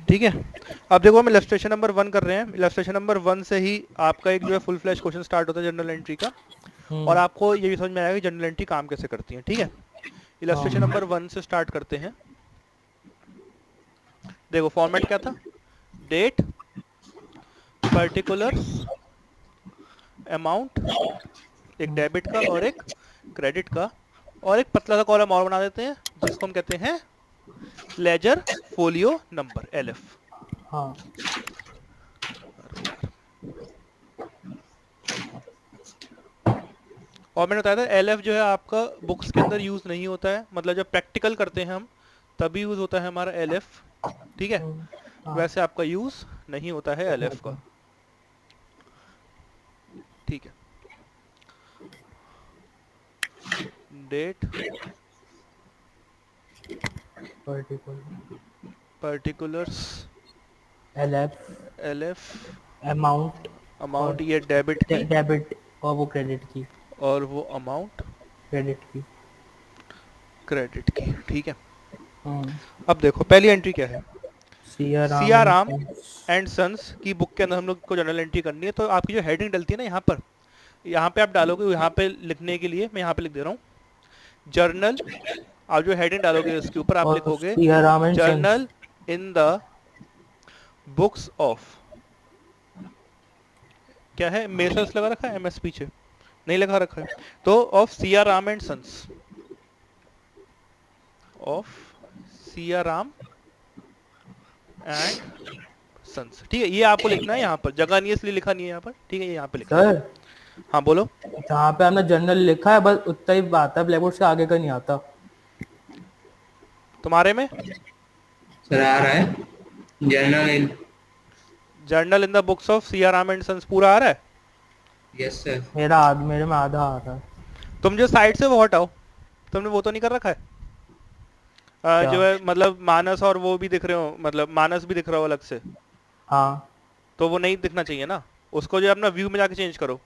ठीक है। अब देखो हम इलस्ट्रेशन नंबर 1 कर रहे हैं। इलस्ट्रेशन नंबर 1 से ही आपका एक जो है फुल फ्लैश क्वेश्चन स्टार्ट होता है जनरल एंट्री का, और आपको ये भी समझ में आएगा कि जनरल एंट्री काम कैसे करती है। ठीक है, इलस्ट्रेशन हाँ नंबर 1 से स्टार्ट करते हैं। देखो फॉर्मेट क्या था, डेट, पर्टिकुलर्स, अमाउंट, एक डेबिट का और एक क्रेडिट का, और एक पतला सा कॉलम और बना देते हैं जिसको हम कहते हैं लेजर फोलियो नंबर, एलएफ। हाँ और मैंने बताया था एलएफ जो है आपका बुक्स के अंदर यूज नहीं होता है, मतलब जब प्रैक्टिकल करते हैं हम तभी यूज होता है हमारा एलएफ। ठीक है, हाँ वैसे आपका यूज नहीं होता है नहीं एलएफ होता। का। ठीक है, date, particular particulars, LF LF, amount और अमाउंट ये डेबिट की, डेबिट और वो क्रेडिट की, और वो अमाउंट क्रेडिट की। क्रेडिट की। ठीक है, हम्म अब देखो पहली एंट्री क्या है, Siya Ram Siya and Ram Sons. And Sons की बुक के अंदर हम लोग को जर्नल एंट्री करनी है। तो आपकी जो हेडिंग डलती है ना यहाँ पर, यहाँ पे आप डालोगे, यहाँ पे लिखने के लिए मैं यहाँ पे लिख दे रहा हूँ जर्नल। आप जो हेडिंग डालोगे उसके ऊपर आप और लिखोगे Siya Ram and Sons. Journal in the books of, क्या है मेसर्स लगा रखा है एमएस पीछे, नहीं लगा रखा है, तो of Siya Ram and Sons, of Siya Ram and Sons. ठीक है, ये आपको लिखना है यहाँ पर, जगह नहीं है इसलिए लिखा नहीं है यहाँ पर। ठीक है, ये यहाँ पे लिखना है। सर हाँ बोलो। जहाँ पे हमने जनरल लिखा है बस उतना ही आता है, ब्लैक बोर्ड से आगे का नहीं आता। तुम्हारे में सर आ रहा है journal in. Journal in the books of Siya Ram and Sons पूरा आ रहा है। Yes sir. मेरे में आधा आ रहा है। तुम जो साइड से वो हटाओ, तुमने वो तो नहीं कर रखा है क्या? जो है मतलब मानस और वो भी दिख रहे हो, मतलब मानस भी दिख रहा हो अलग से, हाँ तो वो नहीं दिखना चाहिए ना। उसको जो है अपना व्यू में जाके चेंज करो।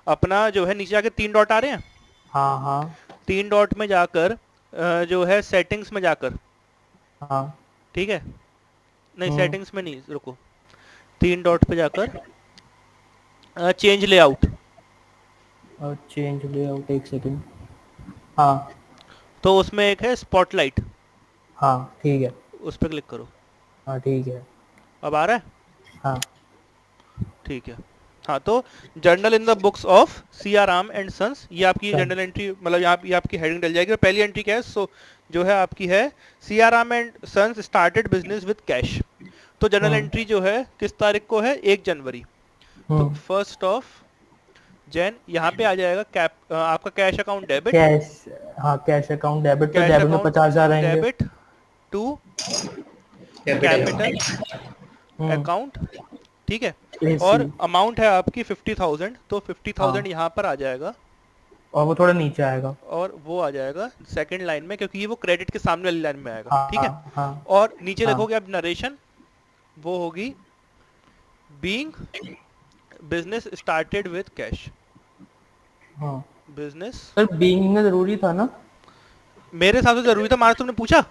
अपना जो है नीचे जाके 3 डॉट आ रहे हैं, हाँ हाँ 3 डॉट में जाकर जो है सेटिंग्स में जाकर, हाँ। ठीक है, नहीं हम्म सेटिंग्स में नहीं, रुको, 3 डॉट पे जाकर चेंज लेआउट, और चेंज लेआउट, एक सेकंड। हाँ तो उसमें एक है स्पॉटलाइट, हाँ ठीक है। उस पर क्लिक करो। हाँ ठीक है। अब आ रहा है। हाँ ठीक है, हाँ तो journal in the books of Siya Ram and Sons, ये आपकी जर्नल सन्स। एंट्री, मतलब यहाँ ये आपकी हेडिंग डल जाएगी। और पहली एंट्री क्या है, सो जो है आपकी है Siya Ram and sons started business with cash. तो जर्नल हम्म एंट्री जो है किस तारीख को है, 1 जनवरी। तो हम्म। 1 जैन यहाँ पे आ जाएगा आपका कैश अकाउंट डेबिट, कैश। हाँ कैश अकाउंट डेबिट, तो कैश डेबिट में अकाउंट 50,000 रहेंगे। Debit to capital. Capital hmm. Account. ठीक है, एसी। और अमाउंट है आपकी 50,000, तो 50,000 हाँ यहाँ पर आ जाएगा, और वो थोड़ा नीचे आएगा। और वो आ जाएगा सेकंड लाइन में, क्योंकि ये वो क्रेडिट के सामने वाली लाइन में आएगा। ठीक है, हाँ हाँ और नीचे हाँ लिखोगे आप नरेशन, वो होगी being business started with cash, हाँ। बिजनेस। सर बीइंग में जरूरी था ना? मेरे हिसाब से जरूरी था, मारा तुमने पूछा,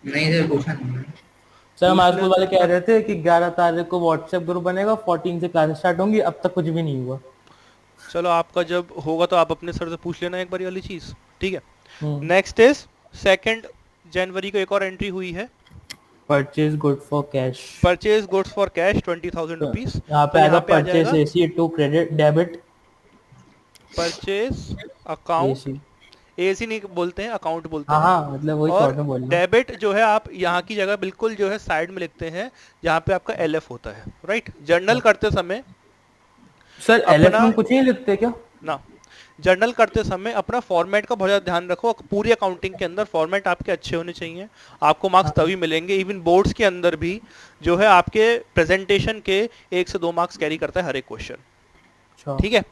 नहीं सर पूछा नहीं। सर पूछ हमारे ले स्कूल वाले एक कह बार। रहे थे कि 11 तारीख को व्हाट्सएप ग्रुप बनेगा, 14 से क्लास स्टार्ट होंगी, अब तक कुछ भी नहीं हुआ। चलो आपका जब होगा तो आप अपने सर से पूछ लेना एक बार ये वाली चीज। ठीक है, हम्म। नेक्स्ट इज 2 जनवरी को एक और एंट्री हुई है, purchase good for cash. Purchase goods for cash 20,000 rupees. यहाँ पे तो आएगा यहाँ पे आ परचेज जाएगा AC to credit debit purchase account, AC. AC नहीं बोलते हैं, अकाउंट बोलते हाँ हैं। हाँ मतलब वही और शॉर्ट में बोल रहा हूँ। डेबिट जो है आप यहाँ की जगह बिल्कुल जो है साइड में लिखते हैं जहाँ पे आपका एलएफ होता है, राइट। जर्नल करते समय सर एलएफ अपना में कुछ नहीं लिखते क्या? ना, जर्नल करते समय अपना फॉर्मेट का बहुत ज़्यादा ध्यान रखो। पूरी अकाउंटिंग के अंदर फॉर्मेट आपके अच्छे होने चाहिए, आपको मार्क्स हाँ। तभी मिलेंगे। इवन बोर्ड्स के अंदर भी जो है आपके प्रेजेंटेशन के 1 से 2 मार्क्स कैरी करता है हर एक क्वेश्चन। अच्छा। ठीक है,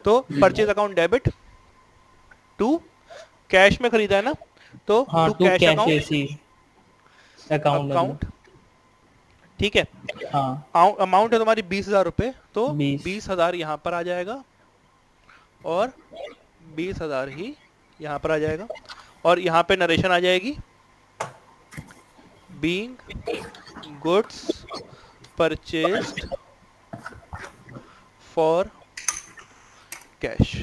तो purchase account debit to, cash में खरीदा है ना, तो हाँ to to cash cash account, AC account मतलब। अकाउंट। ठीक है, हाँ अमाउंट है तुम्हारी 20,000 रुपये, तो 20। 20,000 यहाँ पर आ जाएगा, और 20,000 ही यहाँ पर आ जाएगा। और यहाँ पे नरेशन आ जाएगी being goods purchased for cash.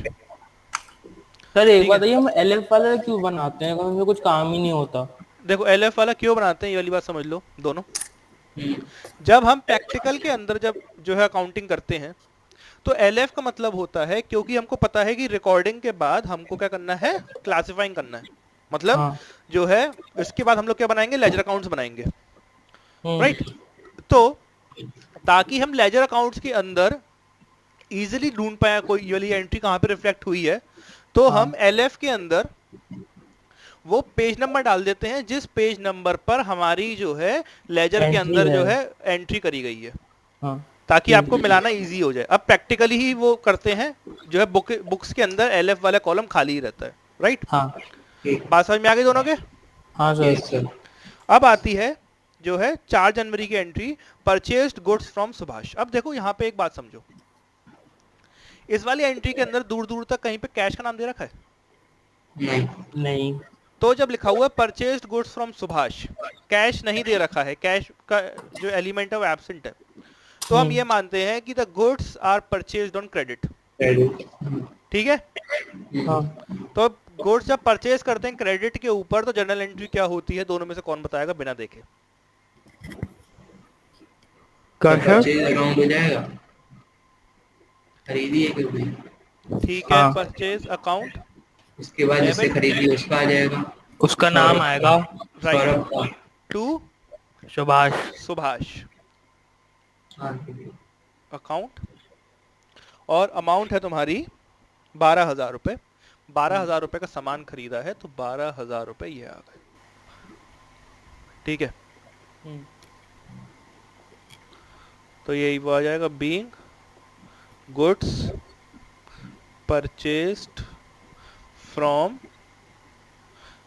Sir एक ठीक है, बताइए, हम एलएफ वाला क्यों बनाते हैं, हमें कुछ काम ही नहीं होता। देखो एलएफ वाला क्यों बनाते हैं ये वाली बात समझ लो दोनों। हम्म, जब हम प्रैक्टिकल के अंदर जब जो है अकाउंटिंग करते हैं तो एलएफ का मतलब होता है, क्योंकि हमको पता है कि रिकॉर्डिंग के बाद हमको क्या करना है, क्लासिफाइंग करना है। मतलब हाँ। जो है इसके बाद हम लोग क्या बनाएंगे, लेजर अकाउंट्स बनाएंगे, हम्म। राइट। तो ताकि हम लेजर अकाउंट्स के अंदर इजीली ढूंढ पाए कोई ये वाली एंट्री कहाँ पे रिफ्लेक्ट हुई है, तो हम हाँ, एलएफ के अंदर वो पेज नंबर डाल देते हैं जिस पेज नंबर पर हमारी जो है लेजर के एंट्री अंदर है। जो है एंट्री करी गई है, हाँ। ताकि ठीक आपको मिलाना इजी हो जाए। अब प्रैक्टिकली ही वो करते हैं, जो है बुक्स के अंदर एलएफ वाला कॉलम खाली ही रहता है, राइट। हाँ। ठीक। बात समझ में आ गई दोनों के। हाँ सर। Yes sir. अब आती है जो है 4 जनवरी की entry, purchased goods from Subhash. अब देखो यहाँ पे एक बात समझो, इस वाली एंट्री के अंदर दूर दूर तक कहीं पे कैश का नाम दे रखा है? नहीं। नहीं। तो जब लिखा हुआ है purchased goods from Subhash, cash नहीं दे रखा है, कैश का जो एलिमेंट है वो एब्सेंट है, तो हम ये मानते हैं कि the goods are purchased on credit. Credit. ठीक है, हाँ तो गुड्स जब परचेज करते हैं क्रेडिट के ऊपर तो जर्नल एंट्री क्या होती है, दोनों में से कौन बताएगा बिना देखे? परचेज अकाउंट हो जाएगा, खरीदी है कोई, ठीक है, हाँ, परचेज अकाउंट उसके बाद जिससे डेबिट, खरीदी उसका आ जाएगा। उसका नाम सौरभ आएगा राइट, सौरभ का। टू सुभाष। सुभाष हाँ, ठीक है। अकाउंट, और अमाउंट है तुम्हारी 12,000 रुपये। 12,000 रुपये का सामान खरीदा है तो 12,000 रुपये ये आ गए, ठीक है। तो यही वो आ जाएगा, being goods purchased from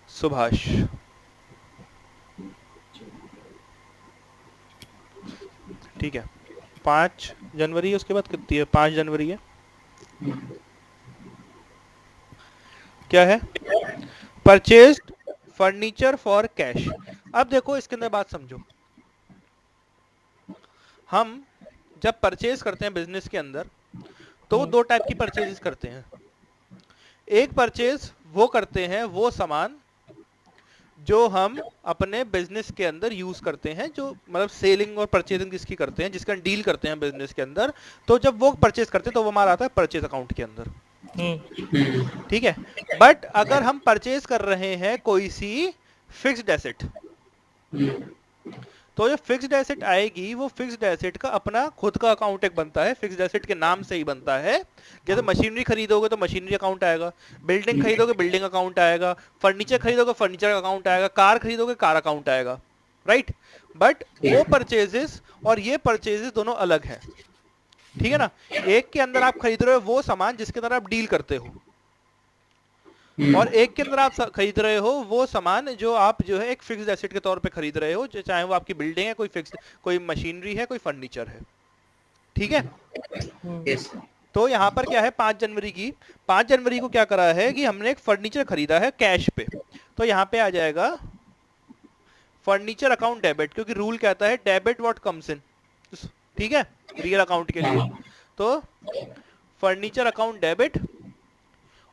Subhash. ठीक है, 5 जनवरी है, उसके बाद कितनी है, 5 जनवरी है, क्या है, परचेस्ड फर्नीचर फॉर कैश। अब देखो इसके अंदर बात समझो, हम जब परचेज करते हैं बिजनेस के अंदर तो 2 टाइप की परचेजेस करते हैं। एक परचेज वो करते हैं वो सामान जो हम अपने बिजनेस के अंदर यूज करते हैं, जो मतलब सेलिंग और परचेजिंग जिसकी करते हैं, जिसका डील करते हैं बिजनेस के अंदर, तो जब वो परचेज करते हैं तो वो हमारा आता है परचेज अकाउंट के अंदर, ठीक है। बट अगर हम परचेज कर रहे हैं कोई सी फिक्स्ड एसेट, तो जो फिक्स्ड एसेट आएगी वो फिक्स्ड एसेट का अपना खुद का अकाउंट एक बनता है, फिक्स्ड एसेट के नाम से ही बनता है। जैसे मशीनरी खरीदोगे तो मशीनरी अकाउंट आएगा, बिल्डिंग खरीदोगे बिल्डिंग अकाउंट आएगा, फर्नीचर खरीदोगे फर्नीचर अकाउंट आएगा, कार खरीदोगे कार अकाउंट आएगा, राइट। बट वो परचेजेस और ये परचेजेस दोनों अलग हैं, ठीक है ना। एक के अंदर आप खरीद रहे हो वो सामान जिसके अंदर आप डील करते हो, और एक के अंदर आप खरीद रहे हो वो सामान जो आप जो है एक फिक्स्ड एसेट के तौर पे खरीद रहे हो, चाहे वो आपकी बिल्डिंग है, कोई फिक्स्ड, कोई मशीनरी है, कोई फर्नीचर है, ठीक है। यस। तो यहाँ पर क्या है, 5 जनवरी की, 5 जनवरी को क्या करा है कि हमने एक फर्नीचर खरीदा है कैश पे, तो यहाँ पे आ जाएगा फर्नीचर अकाउंट डेबिट, क्योंकि रूल कहता है डेबिट व्हाट कम्स इन, ठीक है, रियल अकाउंट के लिए। तो फर्नीचर अकाउंट डेबिट,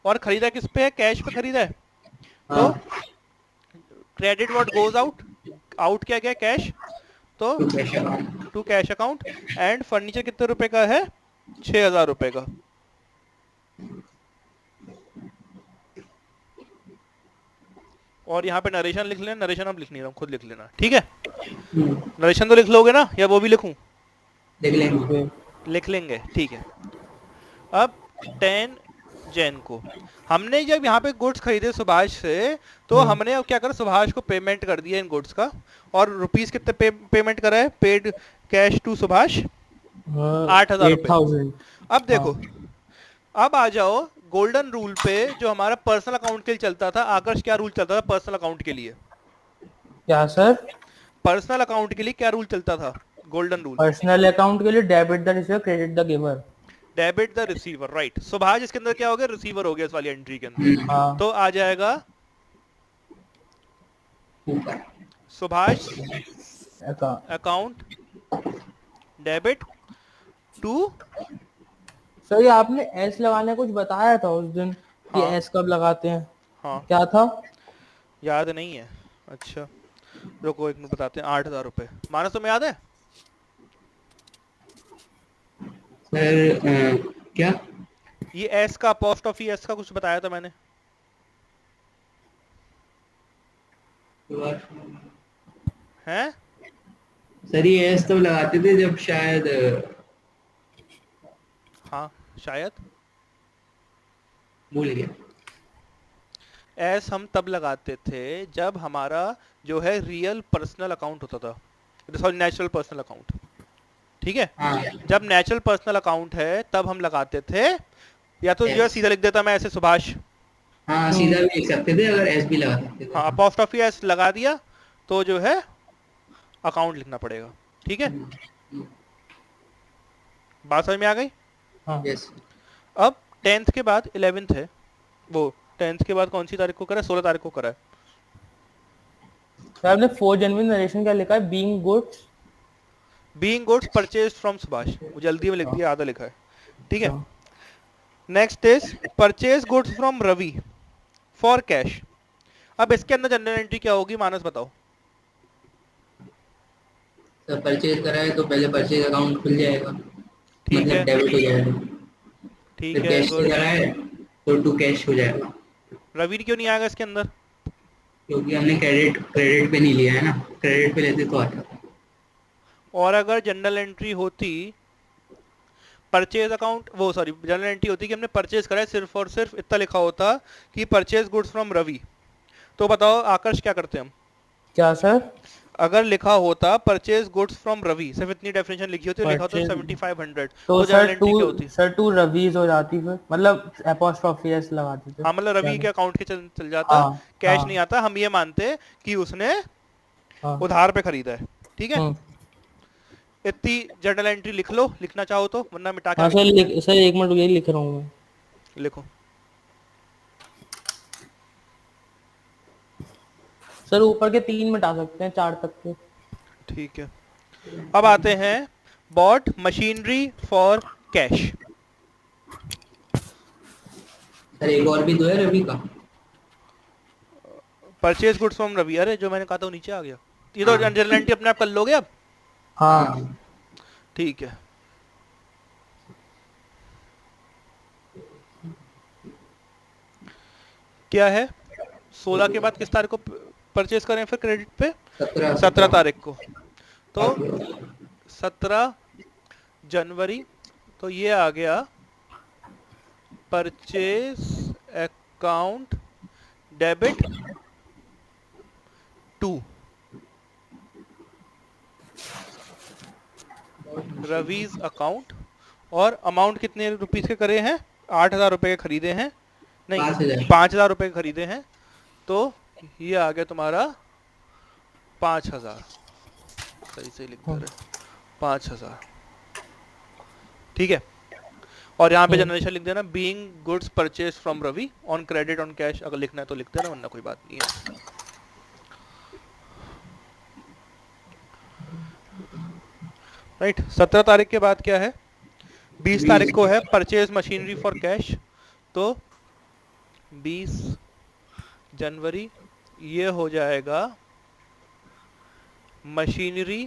और खरीदा किस पे है, कैश पे खरीदा है, तो credit what goes out, out क्या गया कैश, तो to cash account. And furniture कितने रुपए का है, 6,000 रुपए का। और यहाँ पे नरेशन लिख लेना, नरेशन अब लिख नहीं रहा हूँ, खुद लिख लेना, ठीक है। नरेशन तो लिख लोगे ना, या वो भी लिखूं? लिख लेंगे, ठीक है। अब 10 जैन को हमने जब यहाँ पे गुड्स खरीदे सुभाष से, तो हमने अब क्या करा, सुभाष को पेमेंट कर दिया इन गुड्स का, और रुपीस कितने पेमेंट करा है, पेड कैश टू सुभाष 8,000 रुपए। अब देखो, अब आ जाओ गोल्डन रूल पे, जो हमारा पर्सनल अकाउंट के लिए चलता था। आकर्ष, क्या रूल चलता था पर्सनल अकाउंट के लिए? क्या सर? पर्सनल अकाउंट के लिए क्या रूल चलता था, गोल्डन रूल? पर्सनल अकाउंट के लिए debit the receiver credit the giver. Debit the receiver, right. Subhash इसके अंदर क्या हो गया, रिसीवर हो गया इस वाली एंट्री के अंदर। तो आ जाएगा Subhash account debit to. Sir ये आपने एस लगाने कुछ बताया था उस दिन कि हाँ एस कब लगाते हैं, हाँ, क्या था? याद नहीं है। अच्छा रुको एक मिनट, बताते हैं। 8,000 रुपये, मानस तुम्हें याद है? सर क्या? ये एस का, पोस्ट ऑफ एस का कुछ बताया था मैंने। हैं? सर ये एस तब लगाते थे जब शायद हाँ शायद। भूल गया। एस हम तब लगाते थे जब हमारा जो है रियल पर्सनल अकाउंट होता था, सॉरी नेचुरल पर्सनल अकाउंट। ठीक है, हाँ जब नेचुरल पर्सनल अकाउंट है तब हम लगाते थे, या तो जो है एस। सीधा लिख देता मैं ऐसे सुभाष। हाँ सीधा भी लिख सकते थे, अगर एस भी लगा सकते थे। हाँ, अपोस्ट्रोफी एस लगा दिया तो जो है अकाउंट लिखना पड़ेगा। ठीक है, बात समझ में आ गई? हाँ यस। अब 10th के बाद 11th है, वो 10th के बाद कौन सी तारीख को करा है? 16 तारीख को करा है। सर आपने 4 जनवरी नरेशन क्या लिखा है? Being goods. Being goods purchase from Subhash, वो जल्दी में लिख दिया, आधा लिखा है। ठीक है, अच्छा। Next is purchase goods from Ravi for cash. अब इसके अंदर जनरल एंट्री क्या होगी, मानस बताओ। सर परचेज करा है तो पहले परचेज अकाउंट खुल जाएगा, ठीक मतलब है, डेबिट हो जाएगा। ठीक फिर है, कैश से गुड। करा है तो टू कैश हो जाएगा, रवि क्यों नहीं आएगा इसके अंदर? क्योंकि हमने क्रेडिट पे नहीं लिया है ना, क्रेडिट पे लेते तो आ जाता। और अगर जनरल एंट्री होती परचेज अकाउंट, वो सॉरी जनरल एंट्री होती कि हमने परचेज करा है, सिर्फ और सिर्फ इतना लिखा होता कि परचेज गुड्स फ्रॉम रवि, तो बताओ आकर्ष क्या करते हम? क्या सर? अगर लिखा होता परचेज गुड्स फ्रॉम रवि, सिर्फ इतनी डेफिनेशन लिखी होती और लिखा होता परचेज 7500, तो तो जनरल एंट्री क्या होती? सर टू रवीज हो जाती, फिर मतलब एपोस्ट्रोफी एस लगाते थे हाँ मतलब क्या? रवि के अकाउंट के चल जाता, हाँ कैश नहीं हाँ आता, हम ये मानते कि उसने हाँ। उधार पे खरीदा है। ठीक है, हम्म। इतनी जनरल एंट्री लिख लो, लिखना चाहो तो, वरना मिटा के हाँ आगे सर चलते हैं। सर एक मिनट यही लिख रहा हूँ मैं। लिखो। सर ऊपर के 3 मिटा सकते हैं, 4 तक के। ठीक है, अब आते हैं bought machinery for cash. Sir एक और भी तो है रवि का। परचेज गुड्स फ्रॉम रवि, अरे जो मैंने कहा था वो नीचे आ गया। ये तो हाँ जनरल एंट्री अपने आप कर लोगे अब। हाँ। हाँ। ठीक है, क्या है 16 के बाद किस तारीख को परचेज करें फिर क्रेडिट पे? 17 17 17। तारीख को। तो 17 जनवरी, तो ये आ गया purchase account debit to Ravi's account. और अमाउंट कितने रुपीस के करे हैं? 8,000 रुपए के खरीदे हैं, नहीं 5000। 5,000 रुपए के खरीदे हैं, तो ये आ गया तुम्हारा 5,000। सही से लिख दे रहे, 5,000। ठीक है, और यहाँ पे जनरेशन लिख देना, being goods purchase from Ravi on credit on cash, अगर लिखना है तो लिख देना, वरना कोई बात नहीं है। राइट, 17 तारीख के बाद क्या है? 20 तारीख को है परचेज मशीनरी फॉर कैश, तो 20 जनवरी ये हो जाएगा machinery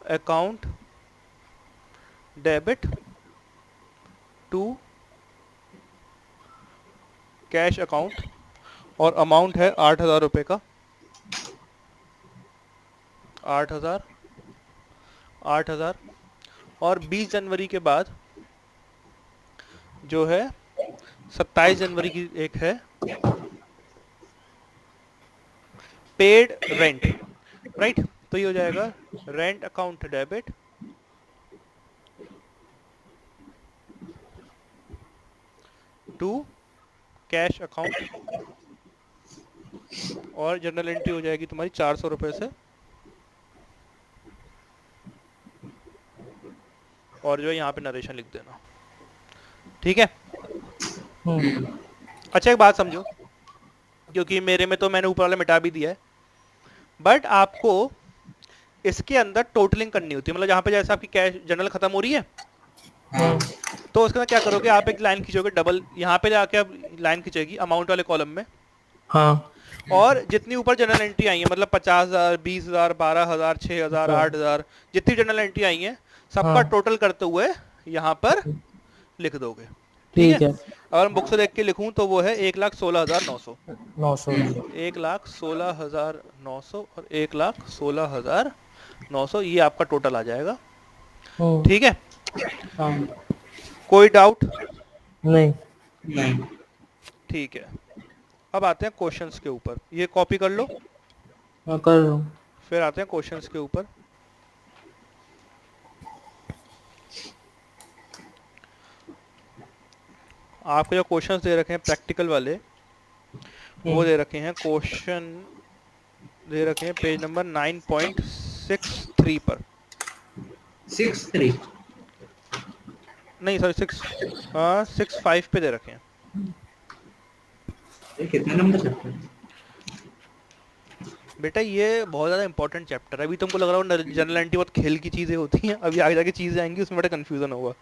account debit to cash account, और अमाउंट है 8,000 रुपए का। 8,000, 8,000। और 20 जनवरी के बाद जो है 27 जनवरी की एक है पेड रेंट। राइट, तो ये हो जाएगा rent account debit to cash account, और जनरल एंट्री हो जाएगी तुम्हारी 400 रुपए से, और जो है यहाँ पे नरेशन लिख देना। ठीक है, अच्छा एक बात समझो, क्योंकि मेरे में तो मैंने ऊपर वाला मिटा भी दिया है, बट आपको इसके अंदर टोटलिंग करनी होती है, मतलब जहाँ पे जैसे आपकी कैश जनरल खत्म हो रही है हाँ तो उसके अंदर क्या करोगे, आप एक लाइन खींचोगे डबल, यहाँ पे जाके आप लाइन खींचेगी अमाउंट वाले कॉलम में, हाँ और जितनी ऊपर जनरल एंट्री आई है, मतलब 50,000, 20,000, 12,000, 6,000, अच्छा 8,000, जितनी जनरल एंट्री आई है सबका हाँ टोटल करते हुए यहाँ पर लिख दोगे। ठीक है। ठीक है। अगर मैं बुक से देख के लिखूं तो वो है 1,16,900, 900। 1,16,900 और 1,16,900, ये आपका टोटल आ जाएगा। हम्म। ठीक है, हाँ। कोई डाउट? नहीं। नहीं। ठीक है, अब आते हैं क्वेश्चंस के ऊपर, ये कॉपी कर लो, मैं कर रहा हूँ। फिर आते हैं क्वेश्चंस के ऊपर। आपको जो क्वेश्चंस दे रखे हैं प्रैक्टिकल वाले, वो दे रखे हैं, क्वेश्चन दे रखे हैं पेज नंबर 9.63 पर, 6-3। नहीं सॉरी 6.5 पे दे रखे हैं। ये कितने नंबर चलते हैं? बेटा ये बहुत ज़्यादा इंपॉर्टेंट चैप्टर है, अभी तुमको लग रहा हो जनरल एंट्री बहुत खेल की चीज़ें होती हैं, अभी आगे जाके चीज़ें आएंगी उसमें बड़ा कन्फ्यूजन होगा।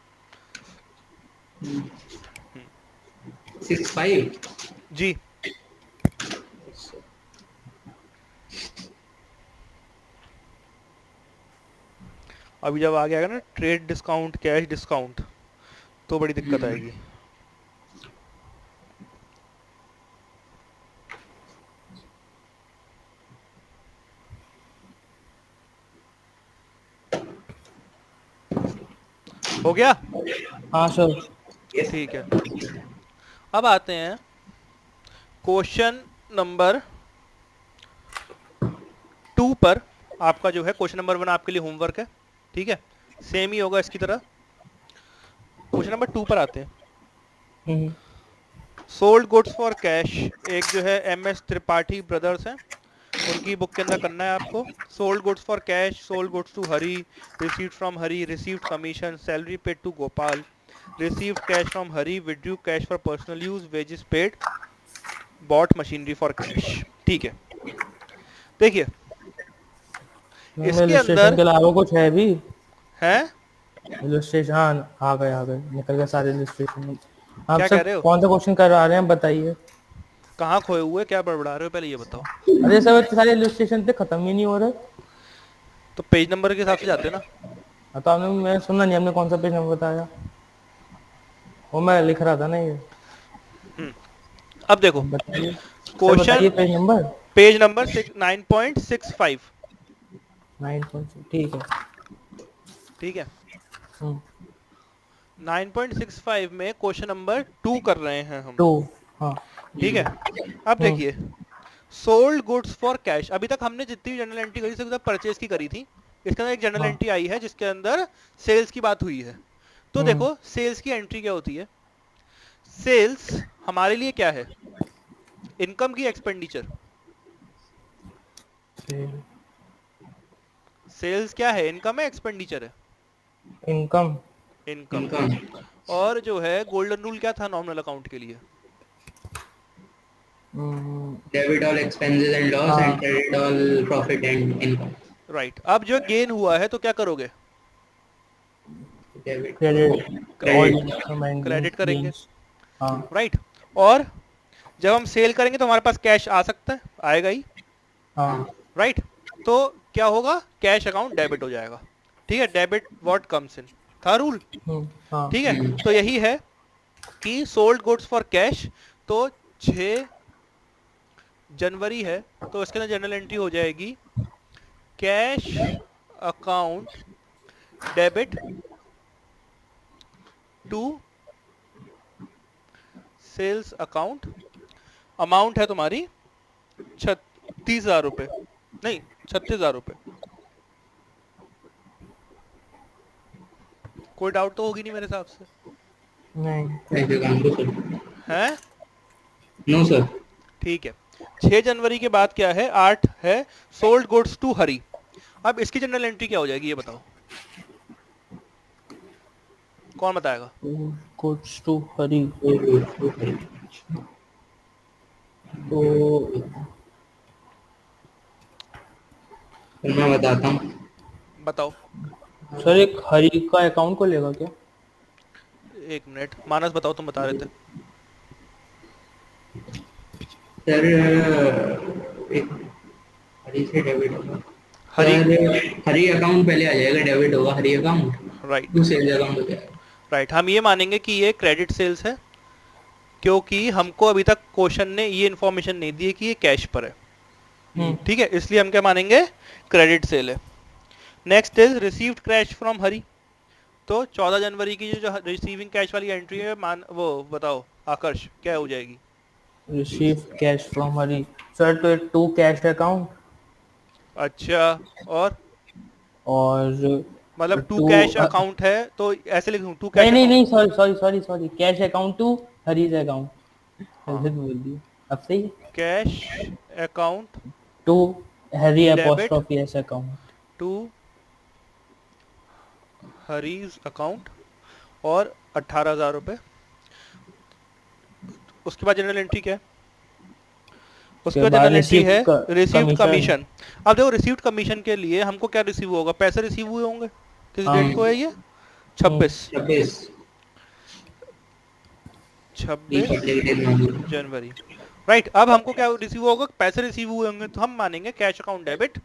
6-5। जी, अभी जब आगे आएगा ना ट्रेड डिस्काउंट, कैश डिस्काउंट, तो बड़ी दिक्कत आएगी। हो गया? हाँ सर। ठीक है, अब आते हैं क्वेश्चन नंबर 2 पर। आपका जो है क्वेश्चन नंबर 1 आपके लिए होमवर्क है, ठीक है, सेम ही होगा इसकी तरह। क्वेश्चन नंबर 2 पर आते हैं। हम्म। सोल्ड गुड्स फॉर कैश, एक जो है MS त्रिपाठी ब्रदर्स हैं, उनकी बुक के अंदर करना है आपको। Sold goods for cash, sold goods to Hari, received from Hari, received commission, salary paid to Gopal, received cash from Hari, withdrew cash for personal use, wages paid, bought machinery for cash. ठीक है, देखिए इसके इलस्ट्रेशन अंदर के अलावा कुछ है भी? है, इलस्ट्रेशन, हाँ आ गए निकल गए सारे इलस्ट्रेशन। आप क्या कह सब रहे हो, कौन सा क्वेश्चन करवा रहे हैं बताइए। कहाँ खोए हुए, क्या बड़बड़ा रहे हो, पहले ये बताओ। अरे सब इतने सारे इलस्ट्रेशन थे, खत्म ही नहीं हो रहे। तो पेज नंबर के हिसाब से जाते ना। हाँ, तो आपने, मैं सुना नहीं, आपने कौन सा पेज नंबर बताया? वो मैं लिख रहा था ना ये। अब देखो अब बताइए सर, क्वेश्चन, बताइए पेज नंबर। Page number 9.65। 9.6, ठीक है। ठीक है, हम्म। 9.65 में क्वेश्चन नंबर 2 कर रहे हैं हम। 2। हाँ। ठीक है, अब हम्म। देखिए सोल्ड गुड्स फॉर कैश, अभी तक हमने जितनी भी जनरल एंट्री करी सब परचेज की करी थी, इसके अंदर एक जनरल हाँ। एंट्री आई है जिसके अंदर सेल्स की बात हुई है। तो हम्म। देखो सेल्स की एंट्री क्या होती है, सेल्स हमारे लिए क्या है, इनकम की एक्सपेंडिचर। सेल्स क्या है, इनकम है एक्सपेंडिचर है? इनकम। इनकम। इनकम। और जो है गोल्डन रूल क्या था नॉमिनल अकाउंट के लिए? Debit all expenses and loss and हाँ। Credit all profit and income. Right, अब जो गेन हुआ है तो क्या करोगे, debit credit all credit. Income and credit करेंगे। गेन्स। हाँ। राइट, और जब हम सेल करेंगे तो हमारे पास कैश आ सकता है, आएगा ही। हाँ। राइट, तो क्या होगा, कैश अकाउंट डेबिट हो जाएगा। ठीक है, डेबिट व्हाट कम्स इन, था रूल। हाँ। ठीक है, तो यही है कि सोल्ड गुड्स फॉर कैश, तो 6 जनवरी है तो इसके अंदर जनरल एंट्री हो जाएगी cash account debit to sales account, amount है तुम्हारी 36,000 रुपये, नहीं 36,000 रुपये। कोई डाउट तो होगी नहीं मेरे हिसाब से, नहीं। है? No sir. ठीक है, 6 जनवरी के बाद क्या है, 8 है सोल्ड गुड्स टू हरी। अब इसकी जनरल एंट्री क्या हो जाएगी ये बताओ, कौन बताएगा? गुड्स टू हरी, तो मैं बताता हूँ। बताओ। सर एक हरी का अकाउंट को लेगा क्या? एक मिनट, मानस बताओ, तुम बता रहे थे। सर एक हरी से डेबिट होगा। हरी, सर हरी अकाउंट पहले आ जाएगा, डेबिट होगा Hari account, right. To sales account हो जाएगा। राइट, हम ये मानेंगे कि ये क्रेडिट सेल्स है, क्योंकि हमको अभी तक क्वेश्चन ने ये इन्फॉर्मेशन नहीं दी है कि ये कैश पर है। हम्म। ठीक है, इसलिए हम क्या मानेंगे, क्रेडिट सेल है। Next is received cash from Hari. तो 14 जनवरी की जो रिसीविंग कैश वाली एंट्री है, मान वो बताओ आकर्ष, क्या हो जाएगी? Receive cash from Hari. Sir तो टू कैश अकाउंट अच्छा, और और मतलब टू टू कैश अकाउंट है तो ऐसे लिखूं, टू नहीं कैश नहीं अकाउंट। नहीं, sorry sorry sorry sorry, cash account to Hari's account, हाँ, ऐसे तो बोल दिया। अब सही है। Cash account to Hari debit apostrophe S account. To Hari's account, और 18,000 रुपये। उसके बाद जनरल एंट्री क्या है? उसके उसके बाद बाद जनरल एंट्री है रिसीव रिसीव्ड कमीशन। कमीशन। अब देखो, रिसीव्ड कमीशन के लिए हमको क्या रिसीव होगा, पैसे रिसीव हुए होंगे। किस डेट को हाँ। है ये? 26। 26 छब्बीस नवंबर। जनवरी राइट। अब हमको क्या रिसीव होगा, पैसे रिसीव हुए होंगे, तो हम मानेंगे cash account debit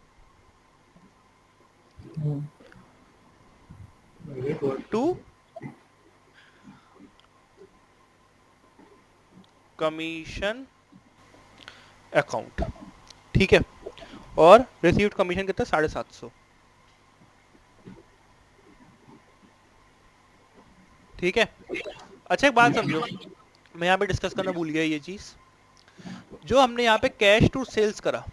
to commission account. ठीक है, और रिसीव्ड कमीशन कितना, 750। ठीक है। अच्छा, एक बात समझो, मैं यहाँ पे डिस्कस करना भूल गया ये चीज। जो हमने यहाँ पे कैश टू सेल्स करा,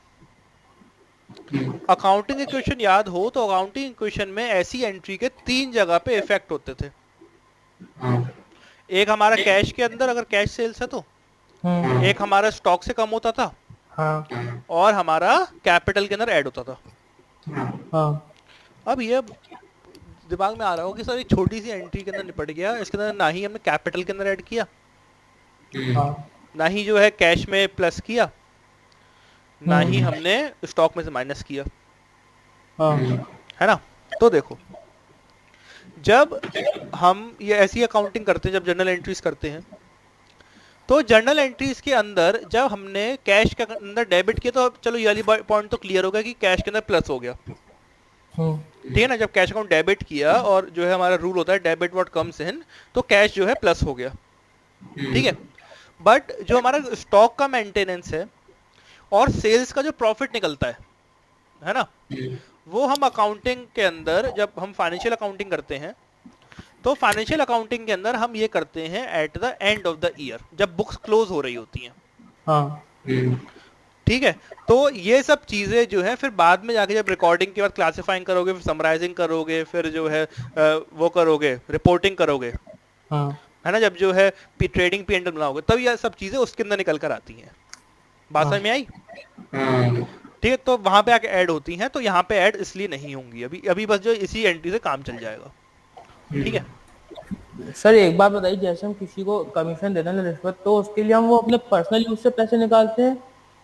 अकाउंटिंग इक्वेशन याद हो तो अकाउंटिंग इक्वेशन में ऐसी एंट्री के 3 जगह पे इफेक्ट होते थे। हाँ एक हमारा कैश के अंदर, अगर कैश सेल्स है तो, हम्म। एक हमारा स्टॉक से कम होता था, हाँ हाँ और हमारा कैपिटल के अंदर ऐड होता था। हाँ हाँ अब ये दिमाग में आ रहा हो कि सर एक छोटी सी एंट्री के अंदर निपट गया, इसके अंदर ना ही हमने कैपिटल के अंदर ऐड किया, हाँ ना ही जो है कैश में प्लस किया, ना ही हम्म। हमने स्टॉक में से माइनस किया, हाँ है ना? तो देखो, जब हम ये ऐसी अकाउंटिंग करते हैं, जब जर्नल एंट्रीज करते हैं, तो जर्नल एंट्रीज के अंदर जब हमने कैश के अंदर डेबिट किया, तो चलो ये वाली पॉइंट तो क्लियर हो गया कि कैश के अंदर प्लस हो गया। हम्म। ठीक है ना? जब कैश अकाउंट डेबिट किया, और जो है हमारा रूल होता है डेबिट व्हाट कम्स इन, तो कैश जो है प्लस हो गया। ठीक है, बट जो हमारा स्टॉक का मेंटेनेंस है और सेल्स का जो प्रॉफिट निकलता है ना, वो हम अकाउंटिंग के अंदर, जब हम फाइनेंशियल अकाउंटिंग करते हैं, तो फाइनेंशियल अकाउंटिंग के अंदर हम ये करते हैं at the end of the year, जब बुक्स क्लोज हो रही होती हैं। हाँ ठीक है, तो ये सब चीजें जो है फिर बाद में जाके, जब रिकॉर्डिंग के बाद क्लासिफाइंग करोगे, फिर समराइजिंग करोगे, फिर जो है वो करोगे, रिपोर्टिंग करोगे, हाँ है ना, जब जो है ट्रेडिंग पी एंड एल बनाओगे, तब ये सब चीजें उसके अंदर निकल कर आती हैं। बात समझ में आई? हाँ ठीक है, तो वहां पे आके ऐड होती हैं, तो यहाँ पे ऐड इसलिए नहीं होंगी अभी। अभी बस जो इसी एंट्री से काम चल जाएगा। ठीक है, सर एक बात बताइए, जैसे हम किसी को कमीशन देते हैं रिश्वत, तो उसके लिए हम वो अपने पर्सनल यूज से पैसे निकालते हैं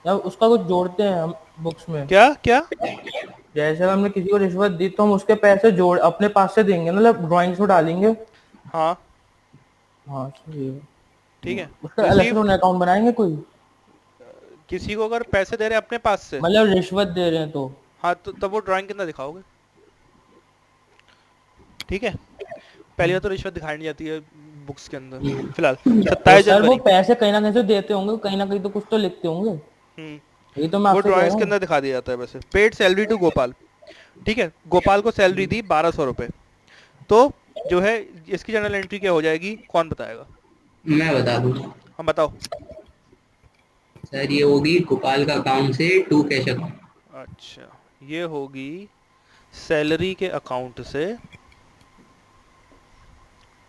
या उसका कुछ जोड़ते हैं हम बुक्स में? क्या क्या? जैसे हमने किसी को रिश्वत दी तो हम उसके पैसे जोड़ अपने पास से देंगे, मतलब ड्राइंग्स में डालेंगे। हाँ, हाँ सही है। ठीक है। उसका अलग से रिसीव, उन्हें अकाउंट बनाएंगे कोई? किसी को अगर पैसे दे रहे हैं अपने पास से, मतलब रिश्वत दे रहे हैं तो? हाँ, तो तब वो ड्राइंग के अंदर दिखाओगे। ठीक है, पहली बार तो रिश्वत दिखाई नहीं जाती है बुक्स के अंदर फिलहाल। तो 27 सर वो जनवरी पैसे कहीं ना कहीं से देते होंगे, कहीं ना कहीं तो कुछ तो लिखते होंगे। ये तो मैं वो आपसे कह ड्राइंग्स रहा के हूँ। अंदर दिखा दिया जाता है। वैसे पेड सैलरी टू गोपाल, ठीक है, गोपाल को सैलरी दी 1200 रुपए, तो जो है इसकी जनरल एंट्री क्या हो जाएगी, कौन बताएगा? मैं बता दूँ हम बताओ। सर, ये होगी गोपाल का अकाउंट से टू कैश अकाउंट। अच्छा, ये होगी सैलरी के अकाउंट से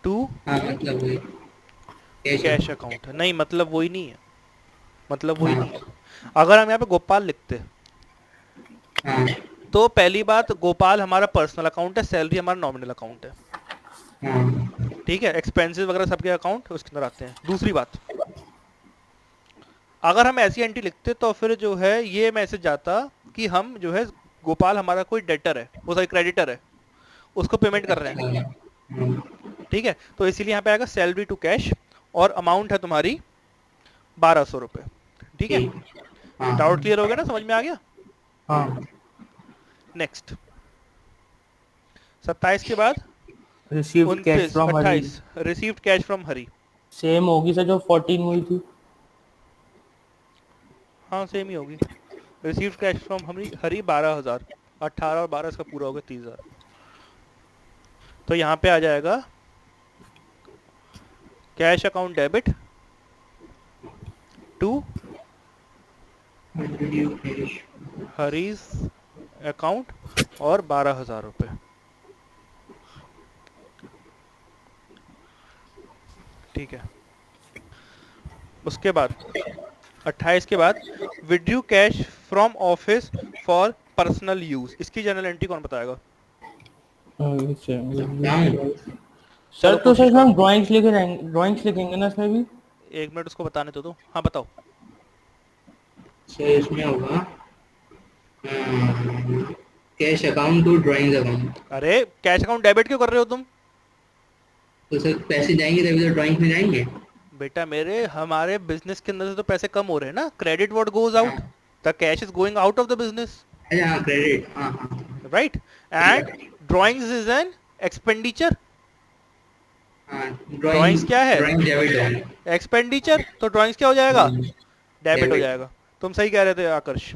टू हाँ मतलब वही कैश कैश अकाउंट। अकाउंट। नहीं, मतलब वही नहीं है, मतलब वही हाँ नहीं है। अगर हम यहाँ पे गोपाल लिखते, हाँ तो पहली बात, गोपाल हमारा पर्सनल अकाउंट है, सैलरी हमारा नॉमिनल अकाउंट है। हाँ ठीक है, एक्सपेंसेस वगैरह सबके अकाउंट उसके अंदर आते हैं। दूसरी बात, अगर हम ऐसी एंट्री लिखते तो फिर जो है ये मैसेज जाता कि हम जो है, गोपाल हमारा कोई डेटर है, वो सॉरी क्रेडिटर है, उसको पेमेंट कर रहे हैं, हाँ, ठीक है। तो इसीलिए यहाँ पे आएगा सैलरी टू कैश, और अमाउंट है तुम्हारी 1200 रुपये, ठीक है। ठीक। हाँ डाउट क्लियर हो गया ना, समझ में आ गया। हाँ। नेक्स्ट 27 के बाद received cash 29 from Hari. 28 received cash from Hari. Same होगी सर जो 14 हुई थी। हाँ सेम ही होगी। Received cash from Hari Hari 12,000, 18 और 12 इसका पूरा होगा 30,000। तो यहाँ पे आ जाएगा cash account debit to due cash. Hari's account और 12,000 रुपये, ठीक है। उसके बाद 28 के बाद withdrew cash from office for personal use, इसकी जनरल एंट्री कौन बताएगा? सर चलो तो सर कोशिश हम करो, ड्राइंग्स लिखेंगे ना इसमें भी। 1 मिनट उसको बताने तो दो। हाँ बताओ। सर इसमें होगा cash account to drawing account. अरे कैश अकाउंट डेबिट क्यों कर रहे हो तुम? तो सर पैसे जाएंगे तभी तो ड्राइंग में जाएंगे। बेटा मेरे, हमारे बिजनेस के अंदर से तो पैसे कम हो रहे हैं ना। क्रेडिट व्हाट गोज हाँ। Out, the cash is going out of the business, अच्छा हाँ क्रेडिट, हाँ हाँ। Right. And drawings is an expenditure. हाँ ड्राइंग्स क्या है? ड्राइंग डेबिट है। एक्सपेंडिचर। तो ड्राइंग्स क्या हो जाएगा? डेबिट हो डेबिट। जाएगा। तुम सही कह रहे थे Aakarsh.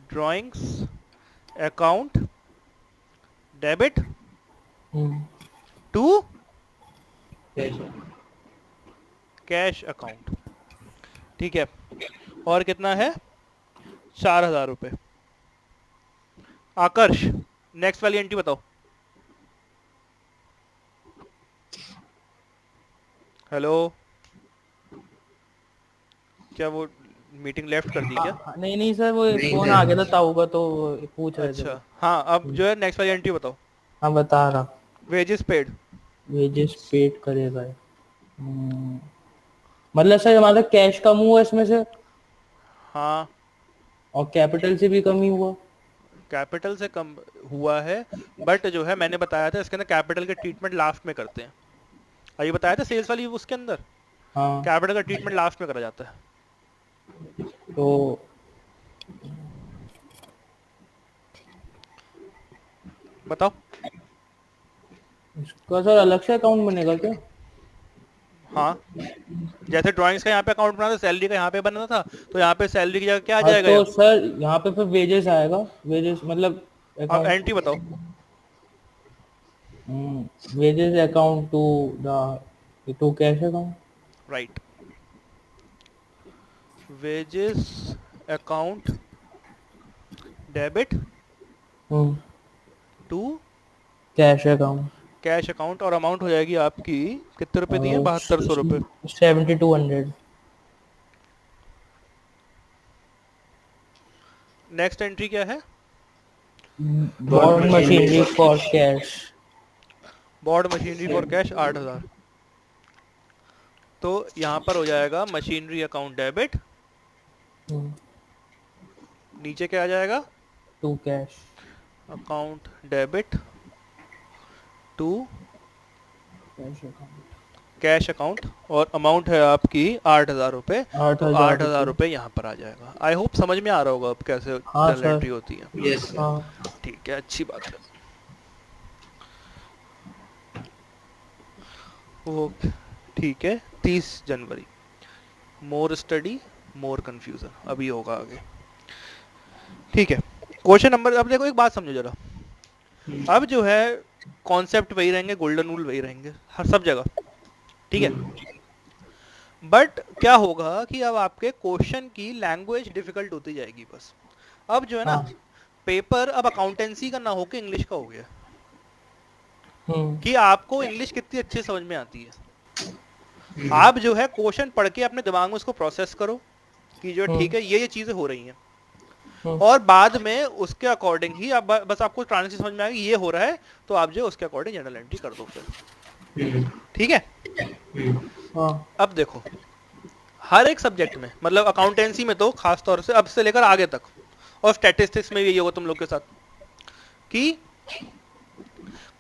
Drawings account debit to cash account, ठीक है। और कितना है? 4,000 रुपये। आकर्ष नेक्स्ट वाली एंट्री बताओ। हेलो, क्या वो मीटिंग लेफ्ट कर दी क्या? नहीं नहीं सर वो नहीं फोन सर। आ गया था ताऊ का तो पूछ रहे थे। अच्छा हाँ, अब जो है नेक्स्ट वाली एंट्री बताओ। हाँ बता रहा। Wages paid. वेजेस पेड करेगा ये। मतलब सर हमारा कैश कम हुआ इसमें से हाँ और कैपिटल से भी कम ही हुआ। कैपिटल से कम हुआ है, बट जो है मैंने बताया था इसके अंदर कैपिटल के ट्रीटमेंट लास्ट में करते हैं। और ये बताया था सेल्स वाली उसके अंदर हाँ कैपिटल का ट्रीटमेंट लास्ट में करा जाता है। तो बताओ। इसका सर अलग से अकाउंट बनेगा क्या? हाँ जैसे ड्राइंग्स का यहाँ पे अकाउंट बना था, सैलरी का यहाँ पे बना था, तो यहाँ पे सैलरी की जगह क्या आ हाँ जाएगा? तो सर यहाँ पे फिर वेजेस आएगा। वेजेस मतलब अब एंट्री बताओ। Wages account to cash account. Right. Wages account debit to cash account cash account, और अमाउंट हो जाएगी आपकी कितने रुपए दिए? 7200 रुपये। 7200। नेक्स्ट एंट्री क्या है? Bought machinery for cash. Bought machinery for cash 8,000। तो यहाँ पर हो जाएगा मशीनरी अकाउंट डेबिट, नीचे क्या आ जाएगा? To cash account debit to cash account. Cash account, और अमाउंट है आपकी 8,000 रुपये। तो 8,000 रुपये यहाँ पर आ जाएगा। आई होप समझ में आ रहा होगा अब कैसे हाँ, जनरल एंट्री होती है। यस। हाँ ठीक है, अच्छी बात है। वो ठीक है, 30 जनवरी। मोर स्टडी मोर कंफ्यूजन, अभी होगा आगे। ठीक है, क्वेश्चन नंबर, अब देखो एक बात समझो जरा। अब जो है कॉन्सेप्ट वही रहेंगे, गोल्डन रूल वही रहेंगे हर सब जगह, ठीक है। बट क्या होगा कि अब आपके क्वेश्चन की लैंग्वेज डिफिकल्ट होती जाएगी बस। अब जो है ना, हाँ। पेपर अब अकाउंटेंसी का ना होके इंग्लिश का हो गया, हम्म कि आपको इंग्लिश कितनी अच्छी समझ में आती है। आप जो है क्वेश्चन पढ़ के अपने दिमाग में उसको प्रोसेस करो कि जो ठीक है ये चीजें हो रही हैं, और बाद में उसके अकॉर्डिंग ही आप बस आपको ट्रांसलेशन समझ में आएगी ये हो रहा है, तो आप जो उसके अकॉर्डिंग जनरल एंट्री कर दो फिर, ठीक है। हाँ अब देखो हर एक सब्जेक्ट में, मतलब अकाउंटेंसी में तो खास तौर से अब से लेकर आगे तक, और स्टैटिस्टिक्स में भी यही होगा तुम लोग के साथ, कि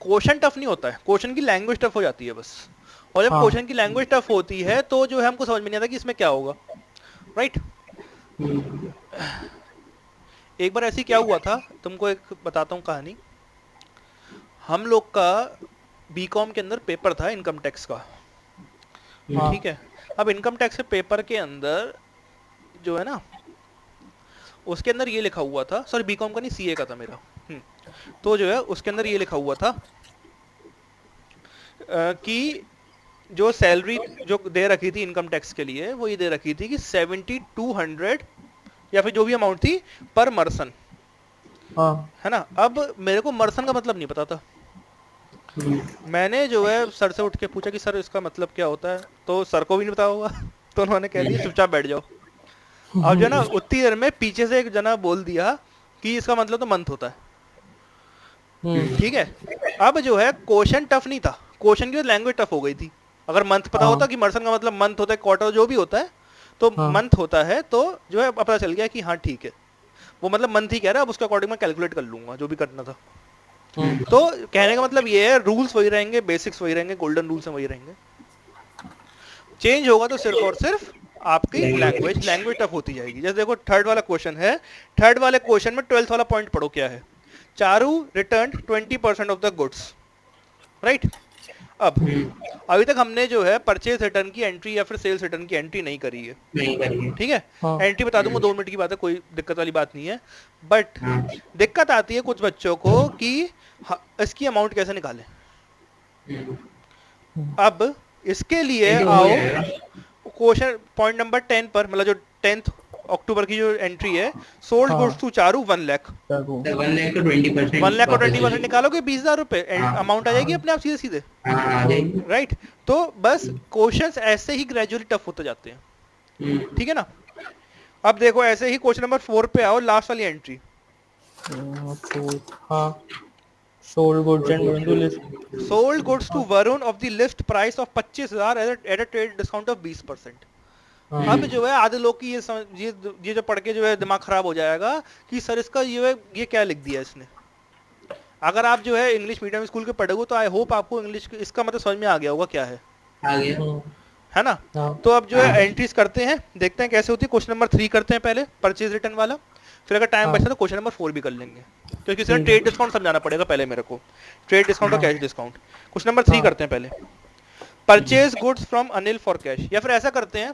क्वेश्चन टफ नहीं होता है, क्वेश्चन की लैंग्वेज टफ हो जाती है बस। और जब हाँ क्वेश्चन की लैंग्वेज टफ होती है तो जो है हमको समझ में नहीं आता कि इसमें क्या होगा, राइट। एक बार ऐसे ही क्या हुआ था, तुमको एक बताता हूँ कहानी। हम लोग का बीकॉम के अंदर पेपर था इनकम टैक्स का, हाँ ठीक है। अब इनकम टैक्स के पेपर के अंदर जो है ना, उसके अंदर ये लिखा हुआ था, सॉरी बीकॉम का नहीं सीए का था मेरा। तो जो है उसके अंदर ये लिखा हुआ था कि जो सैलरी जो दे रखी थी इनकम टैक्स के लिए, वो ये दे रखी थी कि 7200 या फिर जो भी अमाउंट थी पर मर्सन, हाँ है ना। अब मेरे को मर्सन का मतलब नहीं पता था। मैंने जो है सर से उठ के पूछा कि सर इसका मतलब क्या होता है, तो सर को भी नहीं पता होगा। तो उन्होंने कह दिया चुपचाप बैठ जाओ। अब जो है ना उतनी देर में पीछे से एक जना बोल दिया कि इसका मतलब तो मंथ होता है, ठीक है। अब जो है क्वेश्चन टफ नहीं था, क्वेश्चन की लैंग्वेज टफ हो गई थी। अगर मंथ पता हाँ होता कि मर्सन का मतलब मंथ होता है, क्वार्टर जो भी होता है, तो हाँ मंथ होता है, तो जो है पता चल गया कि हाँ ठीक है, वो मतलब मंथ ही कह रहा है, अब उसके अकॉर्डिंग मैं कैलकुलेट कर लूंगा जो भी करना था। तो कहने का मतलब ये है, रूल्स वही रहेंगे, बेसिक्स वही रहेंगे, गोल्डन रूल्स वही रहेंगे। चेंज होगा तो सिर्फ और सिर्फ आपकी लैंग्वेज टफ होती जाएगी। जैसे देखो थर्ड वाला क्वेश्चन है, थर्ड वाले क्वेश्चन में 12th वाला पॉइंट पढ़ो क्या है। Charu return 20% of the goods, right. अब अभी तक हमने जो है परचेज रिटर्न की एंट्री या फिर सेल्स रिटर्न की एंट्री नहीं करी है, नहीं करिए। ठीक है। हाँ एंट्री बता दूंगा 2 मिनट की बात है, कोई दिक्कत वाली बात नहीं है। बट हाँ दिक्कत आती है कुछ बच्चों को कि इसकी अमाउंट कैसे निकालें। अब इसके लिए ये तो हो आओ जाएगा। क्वेश्चन पॉइंट नंबर 10 पर, मतलब जो 10th अक्टूबर की जो एंट्री है, सोल्ड हाँ गुड्स टू चारू 1 लाख। चाकू 1 लाख का 20% 1 लाख और वापस 20% मिलेगा। निकालोगे 20,000 रुपए, हाँ अमाउंट आ जाएगी अपने आप सीधे सीधे, हाँ आ जाएगी। राइट। तो बस क्वेश्चंस ऐसे ही ग्रेजुअली टफ होते जाते हैं, ठीक है ना। अब देखो ऐसे ही क्वेश्चन नंबर 4 पे आओ, लास्ट वाली एंट्री। हाँ sold goods and given to list sold goods to Varun of the list price of 25,000 at a trade discount of 20%। अब जो है आधे लोग की ये जो पढ़ के जो है दिमाग खराब हो जाएगा कि सर इसका ये क्या लिख दिया इसने। अगर आप जो है इंग्लिश मीडियम स्कूल के पढ़ोगे तो आई होप आपको इंग्लिश इसका मतलब समझ में आ गया होगा क्या है आ गया। है ना। हाँ तो अब जो है एंट्रीज करते हैं, देखते हैं कैसे होती है। क्वेश्चन नंबर 3 करते हैं पहले, परचेज रिटर्न वाला। फिर अगर टाइम हाँ बचता तो क्वेश्चन नंबर 4 भी कर लेंगे, क्योंकि इसमें ठीक ट्रेड है डिस्काउंट समझाना पड़ेगा पहले मेरे को, ट्रेड डिस्काउंट और हाँ कैश डिस्काउंट। क्वेश्चन नंबर 3 हाँ करते हैं पहले, purchase goods from Anil for cash. या फिर ऐसा करते हैं,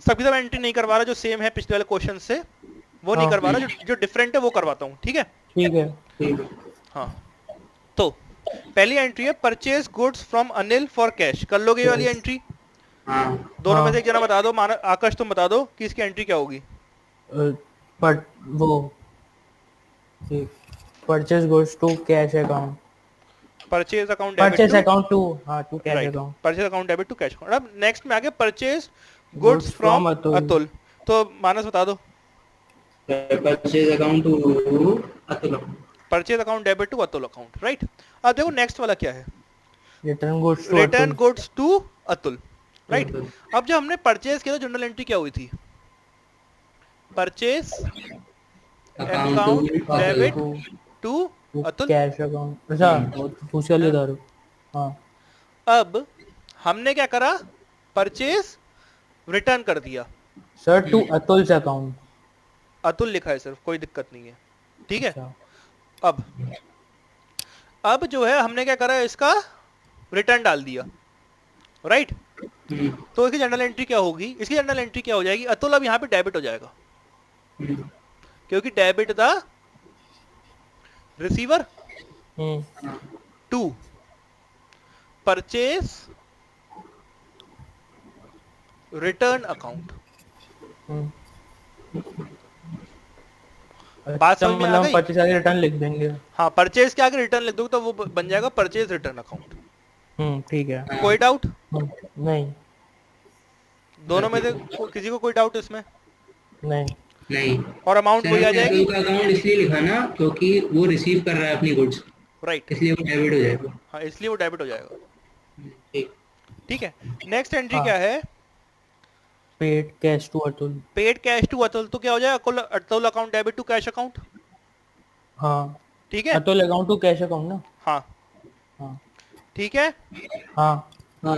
सभी सब एंट्री नहीं करवा रहा, जो सेम है पिछले वाले क्वेश्चन से वो नहीं हाँ करवा रहा, जो डिफरेंट है वो करवाता हूँ, ठीक है। ठीक है ठीक है। हाँ, तो पहली एंट्री है purchase goods from Anil for cash. कर लोगे ये वाली एंट्री? हाँ दोनों में हाँ से एक जना बता दो, आकाश तुम बता दो कि इसकी एंट्री क्या होगी। बट वो purchase goods to cash account purchase account debit purchase to, account to हाँ to cash right, account purchase account debit to cash account. अब नेक्स्ट में आगे purchase goods goods from from Atul Atul. तो मानस बता दो, purchase account to Atul. Purchase account debit to Atul account, right. अब देखो next वाला क्या है, return goods to return Atul goods to Atul, right. अब जब हमने परचेज किया तो जनरल एंट्री क्या हुई थी, purchase account account to debit Atul. To to Atul. Cash account अच्छा वो दूसरी वाली उधार हाँ अब हमने क्या करा, परचेज रिटर्न कर दिया, sir to Atul's account Atul लिखा है सिर्फ, कोई दिक्कत नहीं है, ठीक है। अच्छा अब जो है हमने क्या करा, इसका रिटर्न डाल दिया, राइट। तो इसकी जनरल एंट्री क्या होगी, इसकी जनरल एंट्री क्या हो जाएगी, अतुल अब यहाँ पे डेबिट हो जाएगा, क्योंकि debit the receiver to purchase return account. बात अच्छा समझ में आ मतलब गई? 25 रिटर्न लिख देंगे हाँ, परचेज के आगे रिटर्न लिख दोगे तो वो बन जाएगा परचेज रिटर्न अकाउंट। ठीक है कोई डाउट? नहीं दोनों में से किसी को कोई डाउट इसमें? नहीं नहीं। और अमाउंट वही आ जाएगी, अतुल का अकाउंट इसलिए लिखा ना क्योंकि वो रिसीव कर रहा है अपनी गुड्स, राइट। इसलिए वो डेबिट हो जाएगा। हाँ, इसलिए वो डेबिट हो जाएगा, ठीक। ठीक है। नेक्स्ट एंट्री हाँ क्या है, paid cash to Atul paid cash to Atul. तो क्या हो जाएगा, Atul account debit to cash account. हाँ ठीक है, total account to cash account ना। हाँ हाँ ठीक है। हाँ। हाँ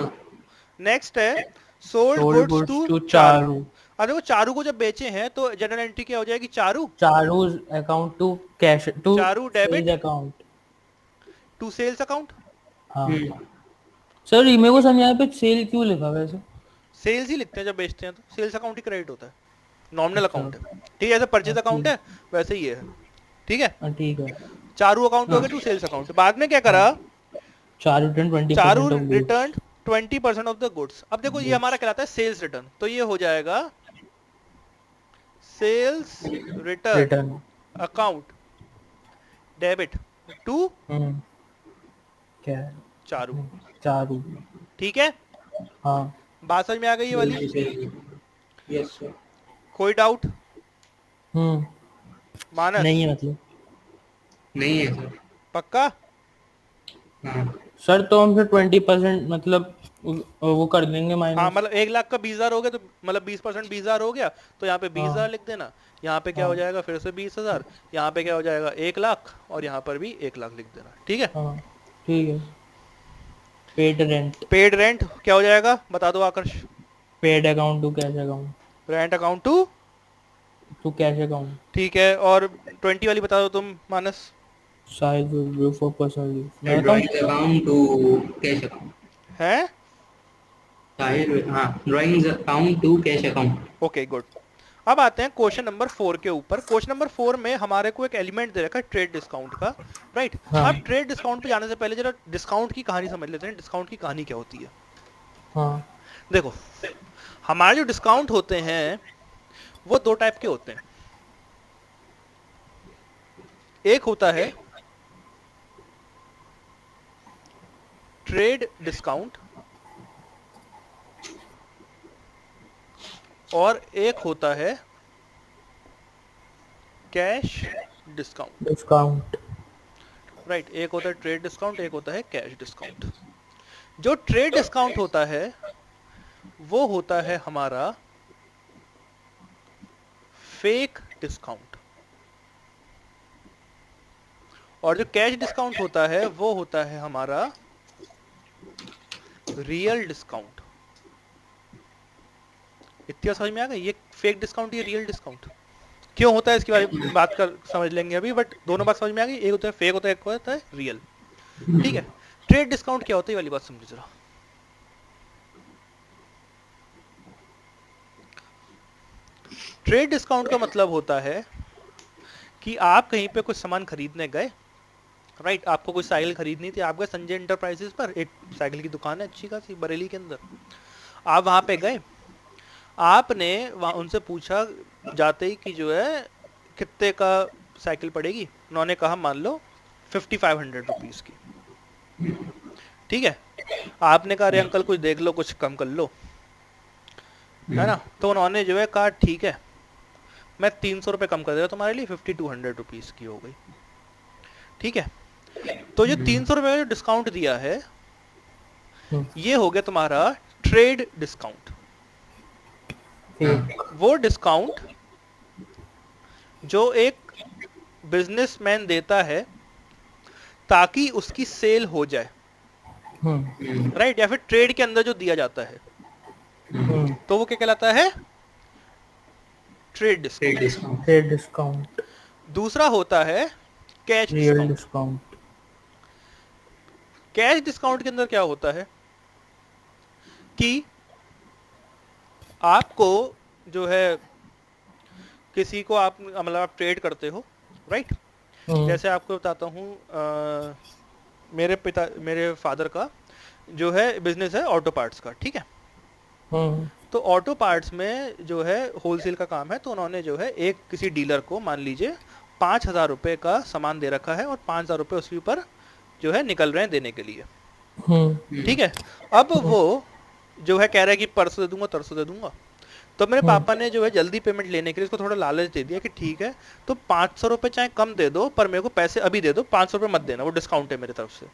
नेक्स्ट है sold sold goods goods to to Charu. Charu. अब देखो चारू को जब बेचे हैं तो जनरल एंट्री क्या हो जाएगी, Charu, Charu account to cash to Charu sales debit account. To sales account. हाँ हम्म, सर, ये मेरे को समझ यहाँ पे सेल क्यों लिखा वैसे। सेल्स ही लिखते हैं जब बेचते हैं, तो सेल्स अकाउंट ही क्रेडिट होता है, नॉमिनल अच्छा। अकाउंट है। ठीक है, जैसे हाँ परचेज अकाउंट ठीक। है वैसे ही ये है। ठीक है, हाँ ठीक है। चारू अकाउंट हो हाँ गया टू सेल्स अकाउंट। बाद में क्या हाँ करा, चार return Charu 20% of return goods. 20% of the goods. अब देखो ये हमारा गुड्स कहलाता है सेल्स रिटर्न, तो ये हो जाएगा sales return return. Account debit to hmm. क्या है? चारू। चारू। ठीक है, हाँ। बात समझ में आ गई ये वाली, जल्दी से। Yes sir. कोई डाउट हम्म। मानस? नहीं है मतलब। नहीं है सर। पक्का? हाँ सर तो हम फिर 20% मतलब वो कर देंगे हाँ, माइनस। मतलब 1 लाख का 20,000 हो गया तो मतलब 20% 20,000 हो गया, तो यहाँ पे 20,000 हाँ लिख देना। यहाँ पे क्या हो हाँ जाएगा फिर से 20,000, यहाँ पे क्या हो जाएगा 1 लाख, और यहाँ पर भी 1 लाख लिख देना। ठीक है, हाँ ठीक है। Paid rent. पेड रेंट क्या हो जाएगा बता दो Aakarsh? Paid account to cash account. Rent account to, to cash account. ठीक है, और 20 वाली बता दो तुम मानस। साइज व्यू फॉर पर्सनल यूज मैं बताऊँ। Drawing account to cash account. है, हाँ drawing account to cash account. Okay good. अब आते हैं क्वेश्चन नंबर 4 के ऊपर। क्वेश्चन नंबर 4 में हमारे को एक एलिमेंट दे रखा है ट्रेड डिस्काउंट का, राइट। हाँ अब ट्रेड डिस्काउंट पे जाने से पहले जरा डिस्काउंट की कहानी समझ लेते हैं। डिस्काउंट की कहानी क्या होती है? हाँ। देखो, हमारे जो डिस्काउंट होते हैं वो 2 टाइप के होते हैं। एक होता है ट्रेड डिस्काउंट और एक होता है कैश डिस्काउंट, डिस्काउंट। राइट। एक होता है ट्रेड डिस्काउंट, एक होता है कैश डिस्काउंट। जो ट्रेड डिस्काउंट होता है वो होता है हमारा फेक डिस्काउंट, और जो कैश डिस्काउंट होता है वो होता है हमारा रियल डिस्काउंट। इतना समझ में आ गई? ये फेक डिस्काउंट, ये रियल डिस्काउंट क्यों होता है इसके बारे में बात कर समझ लेंगे अभी, बट दोनों बात समझ में आ गई। एक होता है फेक होता है, एक होता है रियल। ठीक है, ट्रेड डिस्काउंट क्या होता है ये वाली बात समझो जरा। ट्रेड डिस्काउंट का मतलब होता है कि आप कहीं पे कुछ सामान खरीदने गए, राइट। आपको कोई साइकिल खरीदनी थी, आप गए संजय इंटरप्राइजेस पर, एक साइकिल की दुकान है अच्छी खासी बरेली के अंदर। आप वहां पे गए, आपने वहां उनसे पूछा जाते ही कि जो है कितने का साइकिल पड़ेगी। उन्होंने कहा मान लो 5500 रुपीज की। ठीक है, आपने कहा अरे अंकल कुछ देख लो, कुछ कम कर लो, है ना। तो उन्होंने जो है कहा ठीक है मैं 300 रुपये कम कर देगा तुम्हारे लिए, 5200 रुपीज की हो गई। ठीक है, तो जो 300 रुपये का जो डिस्काउंट दिया है ये हो गया तुम्हारा ट्रेड डिस्काउंट। वो डिस्काउंट जो एक बिजनेसमैन देता है ताकि उसकी सेल हो जाए, राइट, या फिर ट्रेड के अंदर जो दिया जाता है तो वो क्या कहलाता है? Trade discount. Trade discount. दूसरा होता है cash real discount. Discount. Cash discount के अंदर क्या होता है कि आपको जो है किसी को आप मतलब आप ट्रेड करते हो, राइट। जैसे आपको बताता हूँ, मेरे फादर का जो है बिजनेस है ऑटो पार्ट्स का। ठीक है, तो ऑटो पार्ट्स में जो है होलसेल का काम है, तो उन्होंने जो है एक किसी डीलर को मान लीजिए 5,000 रुपये का सामान दे रखा है और 5,000 रुपये उसके ऊपर जो है निकल रहे हैं देने के लिए। ठीक है, अब वो जो है कह रहा है कि परसों दे दूंगा, तरसों दे दूंगा। तो मेरे पापा ने जो है जल्दी पेमेंट लेने के लिए उसको थोड़ा लालच दे दिया कि ठीक है तो 500 रुपये चाहे कम दे दो पर मेरे को पैसे अभी दे दो, 500 रुपये मत देना, वो डिस्काउंट है मेरी तरफ से।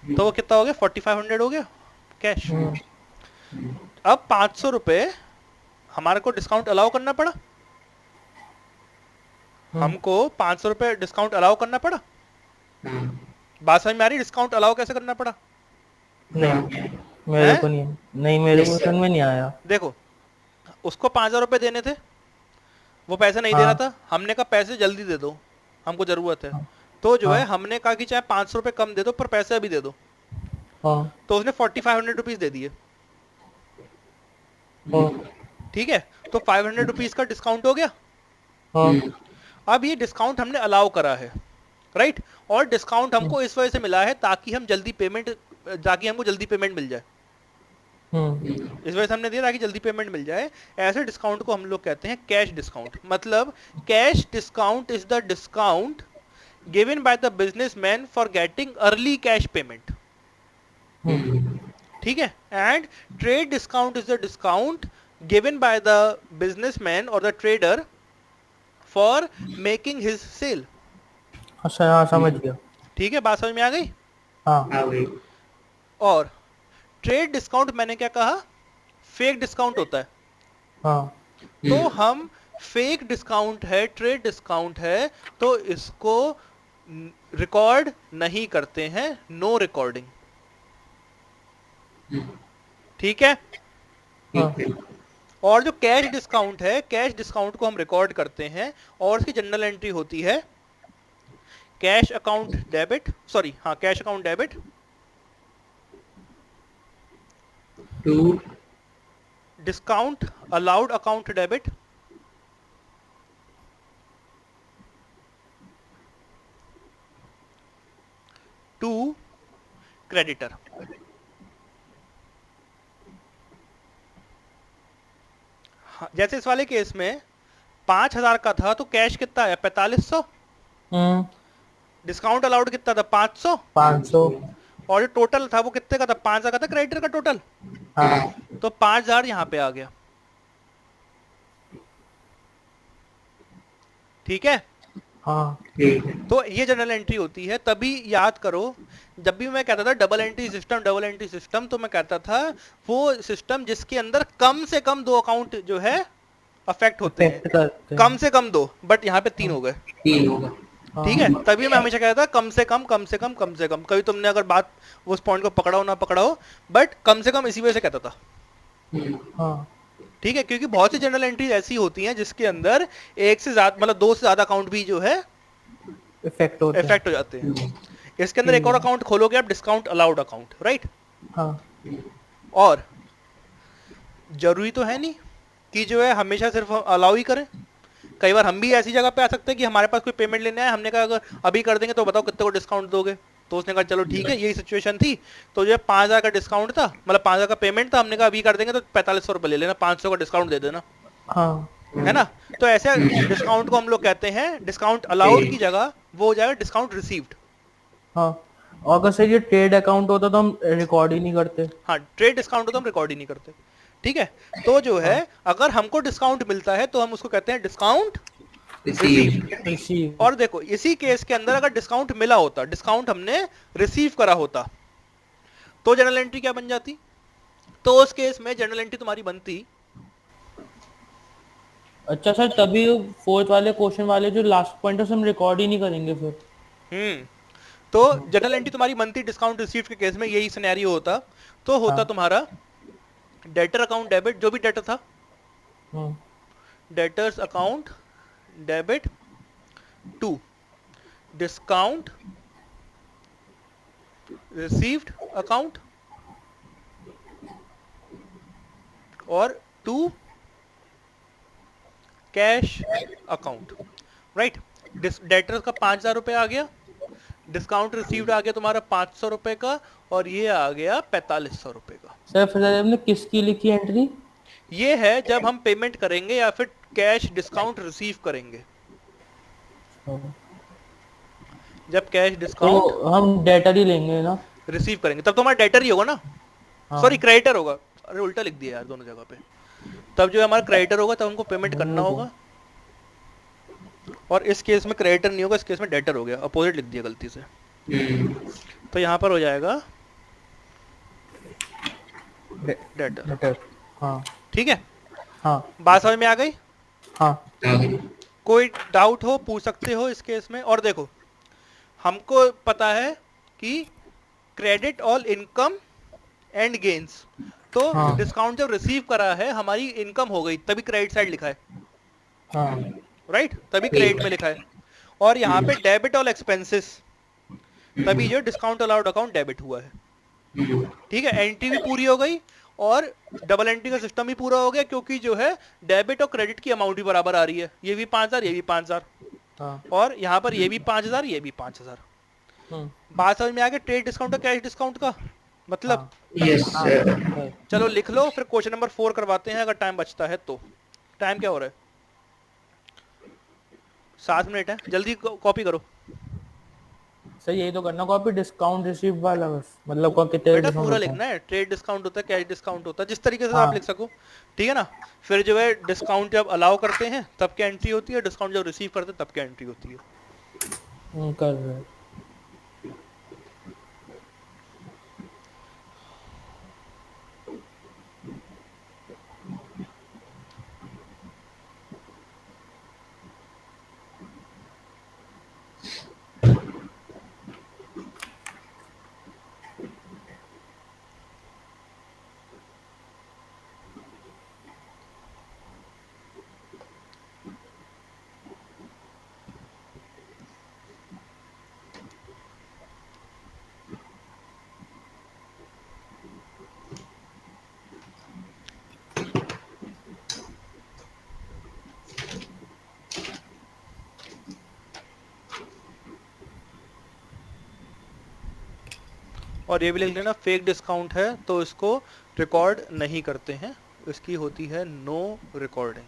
तो वो कितना हो गया? 4500 हो गया कैश। अब 500 रुपये हमारे को डिस्काउंट अलाउ करना पड़ा, हमको 500 रुपये डिस्काउंट अलाउ करना पड़ा। हाँ बात समझ में आ रही? डिस्काउंट अलाउ कैसे करना पड़ा? नहीं मेरे हैं? को नहीं, नहीं मेरे को यस समझ सर। में नहीं आया। देखो, उसको 5,000 रुपए देने थे, वो पैसे नहीं दे रहा हाँ था, हमने कहा पैसे जल्दी दे दो, हमको जरूरत है। तो जो है हाँ हमने कहा कि चाहे 500 रुपये कम दे दो पर पैसे अभी दे दो। हाँ तो उसने 4,500 रुपीज दे दिए। हाँ ठीक है, तो 500 रुपीज का डिस्काउंट हो गया। हाँ अब ये डिस्काउंट हमने अलाउ करा है, राइट? और डिस्काउंट हमको इस वजह से मिला है ताकि हम जल्दी पेमेंट, ताकि हमको जल्दी पेमेंट मिल जाए। इस वजह से हमने दिया ताकि जल्दी पेमेंट मिल जाए। ऐसे डिस्काउंट को हम लोग कहते हैं कैश डिस्काउंट। मतलब cash discount is the discount given by the businessman for getting early cash payment. ठीक है? And trade discount is the discount given by the businessman और the trader for making his sale. अच्छा हाँ समझ गया। ठीक है, बात समझ में आ गई? हाँ आ गई। और ट्रेड डिस्काउंट मैंने क्या कहा? फेक डिस्काउंट होता है। हाँ तो हम फेक डिस्काउंट है, ट्रेड डिस्काउंट है, तो इसको रिकॉर्ड नहीं करते हैं, नो रिकॉर्डिंग। ठीक है? हाँ ठीक है। और जो कैश डिस्काउंट है, कैश डिस्काउंट को हम रिकॉर्ड करते हैं और इसकी जनरल एंट्री होती है कैश अकाउंट डेबिट, सॉरी हाँ cash account debit to discount allowed account debit to creditor. जैसे इस वाले केस में 5,000 का था तो कैश कितना है? 4,500। डिस्काउंट अलाउड कितना था? 500। 500। और जो टोटल था वो कितने का था? 5,000 का था क्रेडिटर का टोटल। हाँ तो 5,000 यहाँ पे आ गया। ठीक है? हाँ ठीक है। तो ये जनरल एंट्री होती है। तभी याद करो, जब भी मैं कहता था double entry system, double entry system, तो मैं कहता था वो सिस्टम जिसके अंदर कम से कम 2 अकाउंट जो है अफेक्ट होते इफेक्ट हैं। करते हैं। कम से कम 2, बट यहाँ पे 3 हो गए। 3 होगा। हाँ, ठीक है? तभी मैं हमेशा कहता था कम से कम, कम से कम, कम से कम। कभी तुमने अगर बात उस पॉइंट को पकड़ा हो ना पकड़ा हो, बट कम से कम इसी वजह से कहता था। हाँ ठीक है? क्योंकि बहुत सी जनरल एंट्रीज ऐसी होती हैं जिसके अंदर एक से ज्यादा, मतलब 2 से ज्यादा अकाउंट भी जो है इफेक्ट होते हैं। इफेक्ट हो जाते हैं। इसके अंदर एक और अकाउंट खोलोगे आप, डिस्काउंट अलाउड अकाउंट, राइट? हाँ और जरूरी तो है नहीं कि जो है हमेशा सिर्फ अलाउ ही करें। कई बार हम भी ऐसी जगह पे आ सकते हैं कि हमारे पास कोई पेमेंट लेने आए, हमने कहा अगर अभी कर देंगे तो बताओ कितने को डिस्काउंट दोगे? तो उसने कहा चलो ठीक है, यही सिचुएशन थी। तो जो 5,000 का डिस्काउंट था, मतलब 5,000 का पेमेंट था, हमने कहा अभी कर देंगे तो 4,500 रुपये ले लेना, 500 का डिस्काउट दे देना, हाँ है ना? तो ऐसे डिस्काउंट को हम लोग कहते हैं, डिस्काउंट अलाउड की जगह वो हो जाएगा डिस्काउंट रिसीव्ड। हाँ। और अगर सर ये ट्रेड अकाउंट होता तो हम रिकॉर्ड ही नहीं करते। हाँ, ट्रेड डिस्काउंट हो तो हम रिकॉर्ड ही नहीं करते। ठीक है? तो जो है अगर हमको डिस्काउंट मिलता है तो हम उसको कहते हैं डिस्काउंट रिसीव। रिसीव। और देखो इसी केस के अंदर अगर डिस्काउंट मिला होता, डिस्काउंट हमने रिसीव करा होता, तो जनरल एंट्री क्या बन जाती? तो उस केस में जनरल एंट्री तुम्हारी बनती। अच्छा सर, तभी फोर्थ वाले क्वेश्चन वाले जो लास्ट पॉइंट है उसे हम रिकॉर्ड ही नहीं करेंगे फिर। तो जनरल एंट्री तुम्हारी बनती डिस्काउंट रिसीव के केस में, यही सिनेरियो होता। तो होता हाँ। तुम्हारा डेटर अकाउंट डेबिट, जो भी डेटर था, debtors account debit to discount received account और to cash account, right? Debtors का 5,000 रुपये आ गया, डिस्काउंट रिसीव्ड आ गया तुम्हारा 500 रुपए का, और ये आ गया 4,500 रुपए का। सर फिर हमने किसकी लिखी एंट्री? ये है जब हम पेमेंट करेंगे या फिर कैश डिस्काउंट रिसीव करेंगे। जब कैश तो डिस्काउंट हम डेटर ही लेंगे ना? रिसीव करेंगे तब तो हमारा डेटर ही होगा ना। हाँ। सॉरी, क्रेडिटर होगा। अरे उल्टा लिख दिया यार दोनों जगह पे। तब जो हमारा क्रेडिटर होगा तब हमको पेमेंट करना होगा, और इस केस में क्रेडिटर नहीं होगा, इस केस में डेटर हो गया, अपोजिट लिख दिया गलती से। तो यहाँ पर हो जाएगा डेटर। डेटर। हाँ ठीक है? हाँ बात समझ में आ गई? हाँ। कोई डाउट हो पूछ सकते हो इस केस में। और देखो हमको पता है कि credit all income and gains, तो हाँ डिस्काउंट जब रिसीव करा है हमारी इनकम हो गई, तभी क्रेडिट साइड लिखा है, हाँ राइट, तभी क्रेडिट ठीक। में लिखा है। और यहाँ पे डेबिट ऑल एक्सपेंसेस, तभी हम्म, जो डिस्काउंट अलाउड अकाउंट डेबिट हुआ है। हम्म, ठीक है, एंट्री भी पूरी हो गई और डबल एंट्री का सिस्टम भी पूरा हो गया, क्योंकि जो है डेबिट और क्रेडिट की अमाउंट भी बराबर आ रही है, ये भी 5,000 ये भी 5,000, हाँ। और यहाँ पर ये भी 5,000 ये भी 5,000। हम्म। बात समझ में आ गई ट्रेड डिस्काउंट और कैश डिस्काउंट का मतलब। हाँ यस हाँ सर। सर। चलो लिख लो, फिर क्वेश्चन नंबर 4 करवाते हैं अगर टाइम बचता है तो। टाइम क्या हो रहा है? 7 मिनट है, जल्दी कॉपी करो। सर यही तो करना कॉपी, डिस्काउंट रिसीव वाला बस, मतलब कौन कितने बेटा डिस्काउंट पूरा होता है। लिखना है, ट्रेड डिस्काउंट होता है, कैश डिस्काउंट होता है, जिस तरीके से आप लिख हाँ। सको। ठीक है ना? फिर जो है डिस्काउंट जब अलाउ करते हैं तब क्या एंट्री होती है, डिस्काउंट जब रिसीव करते हैं तब क्या एंट्री होती है। कर रहे हैं। और ये भी लिख लेना, फेक डिस्काउंट है तो इसको रिकॉर्ड नहीं करते हैं, इसकी होती है नो रिकॉर्डिंग।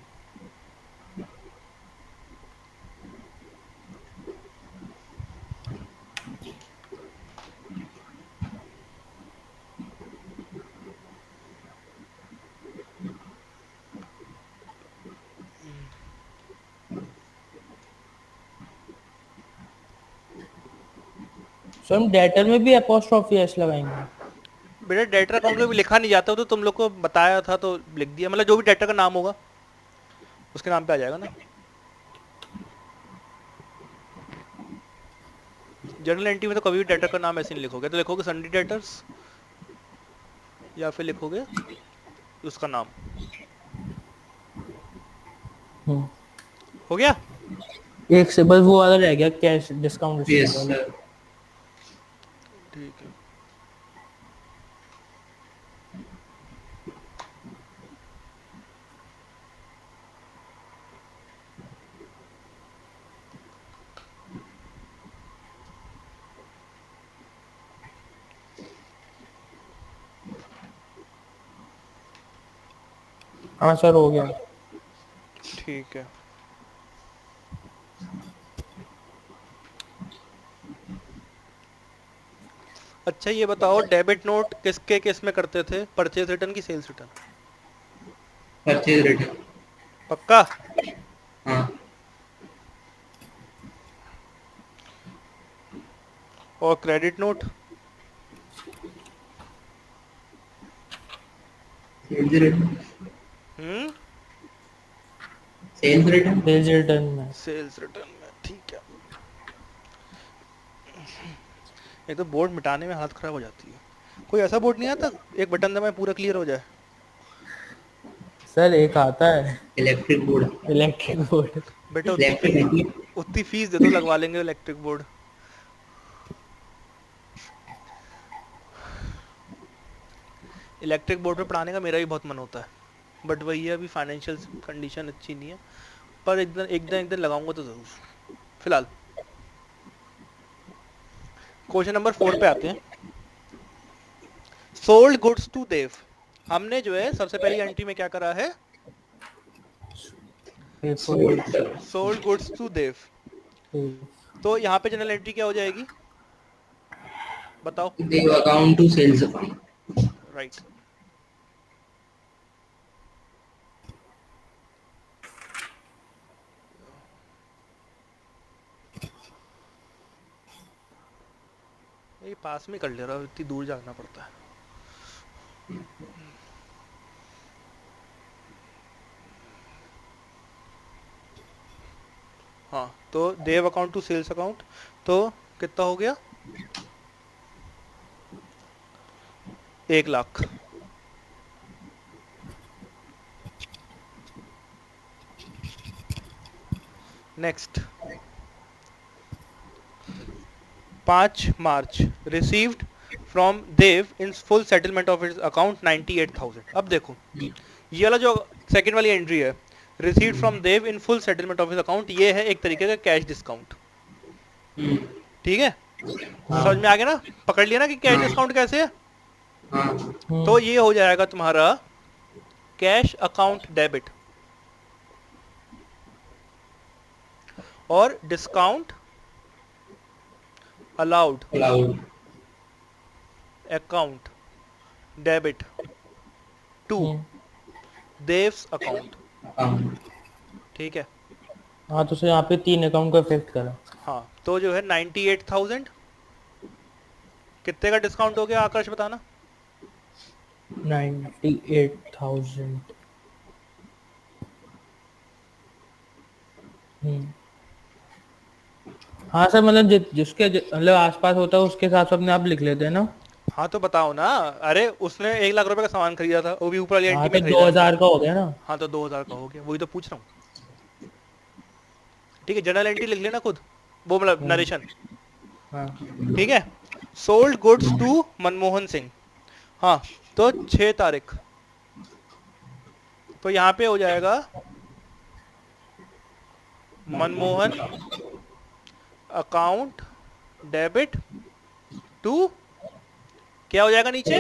सर हम डेटर में भी अपोस्ट्रोफी एस लगाएंगे। बेटा डेटर अकाउंट में भी लिखा नहीं जाता, तो तुम लोग को बताया था तो लिख दिया, मतलब जो भी डेटर का नाम होगा उसके नाम पे आ जाएगा ना। जर्नल एंट्री में तो कभी भी डेटर का नाम ऐसे नहीं लिखोगे, तो लिखोगे सन्डी डेटर्स या फिर लिखोगे उसका नाम। हम्म। हो गया? एक से बस वो वाला रह गया, कैश डिस्काउंट यस रिसीव वाला। सर। ठीक है। हाँ सर हो गया। ठीक है। अच्छा ये बताओ, डेबिट नोट किसके केस में करते थे, परचेज रिटर्न की सेल्स रिटर्न? Purchase return. पक्का? हाँ। और credit note? Sales return. Hmm, sales return. Sales return में। सेल्स रिटर्न में। ठीक है। एक तो बोर्ड मिटाने में हालत खराब हो जाती है। कोई ऐसा बोर्ड नहीं आता एक बटन दबाए पूरा क्लियर हो जाए? सर एक आता है इलेक्ट्रिक बोर्ड। Electric board. बेटा इलेक्ट्रिक नहीं। उतनी फीस दे दो, लगवा लेंगे इलेक्ट्रिक बोर्ड। इलेक्ट्रिक बोर्ड पे पढ़ाने का मेरा भी बहुत मन होता है, बट वही है अभी फाइनेंशियल कंडीशन अच्छी नहीं है, पर एक दिन लगाऊंगा तो जरूर। फिलहाल क्वेश्चन नंबर 4 पे आते हैं। सोल्ड गुड्स टू देव, हमने जो है सबसे पहली एंट्री में क्या करा है, sold. Sold goods to Dev. तो यहाँ पे जनरल एंट्री क्या हो जाएगी बताओ? Dev account to sales account. Right. ये पास में कर ले रहा हूँ, इतनी दूर जाना पड़ता है। हाँ, तो Dev account to sales account, तो कितना हो गया? 1 lakh. Next, 5 March received from Dev in full settlement of its account 98,000। अब देखो ये वाला जो सेकंड वाली एंट्री है, received from Dev in full settlement of its account, ये है एक तरीके का कैश डिस्काउंट। ठीक है, समझ में आ गया ना? पकड़ लिया ना कि कैश डिस्काउंट कैसे है? तो ये हो जाएगा तुम्हारा कैश अकाउंट डेबिट और discount allowed account debit to Dev's account. ठीक है, हाँ तो सर यहाँ पे 3 अकाउंट का इफेक्ट करा। हाँ तो जो है 98,000 कितने का डिस्काउंट हो गया आकाश बताना? 98,000। हाँ सर, मतलब जिसके मतलब आसपास होता है उसके हिसाब से अपने आप लिख लेते हैं ना। हाँ तो बताओ ना, अरे उसने 1 लाख रुपए का सामान खरीदा था, वो भी ऊपर वाली हाँ एंट्री तो में खरीदा है। 2000 का हो गया ना। हाँ तो 2,000 का हो गया, वही तो पूछ रहा हूँ। ठीक है, जनरल एंट्री लिख लेना खुद, वो मतलब नरेशन। हाँ ठीक है, sold goods to Manmohan Singh. हाँ तो 6 तारीख, तो यहाँ पे हो जाएगा मनमोहन अकाउंट डेबिट टू, क्या हो जाएगा नीचे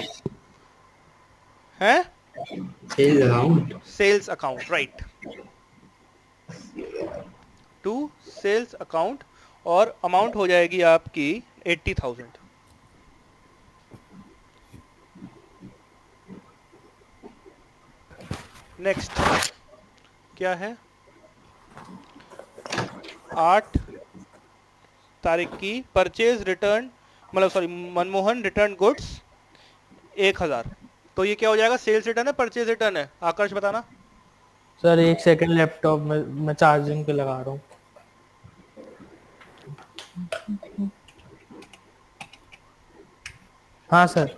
है? Sales account, right, to sales account, और अमाउंट हो जाएगी आपकी 80,000। नेक्स्ट क्या है? 8 तारीख की परचेज रिटर्न, मतलब सॉरी मनमोहन रिटर्न गुड्स 1,000। तो ये क्या हो जाएगा? सेल्स रिटर्न है परचेज रिटर्न है? आकाश बताना। सर, एक सेकंड, लैपटॉप में मैं चार्जिंग पे लगा रहा हूँ। हाँ सर।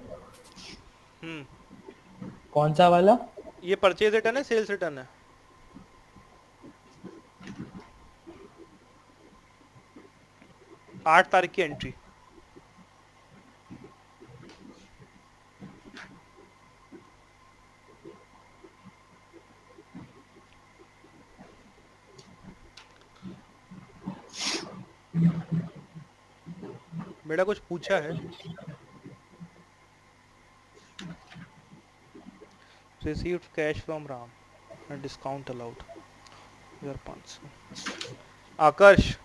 कौन सा वाला? ये परचेज रिटर्न है सेल्स रिटर्न है? 8 तारीख की एंट्री। बेटा कुछ पूछा है? Received cash from Ram, discount allowed 1,500। Akash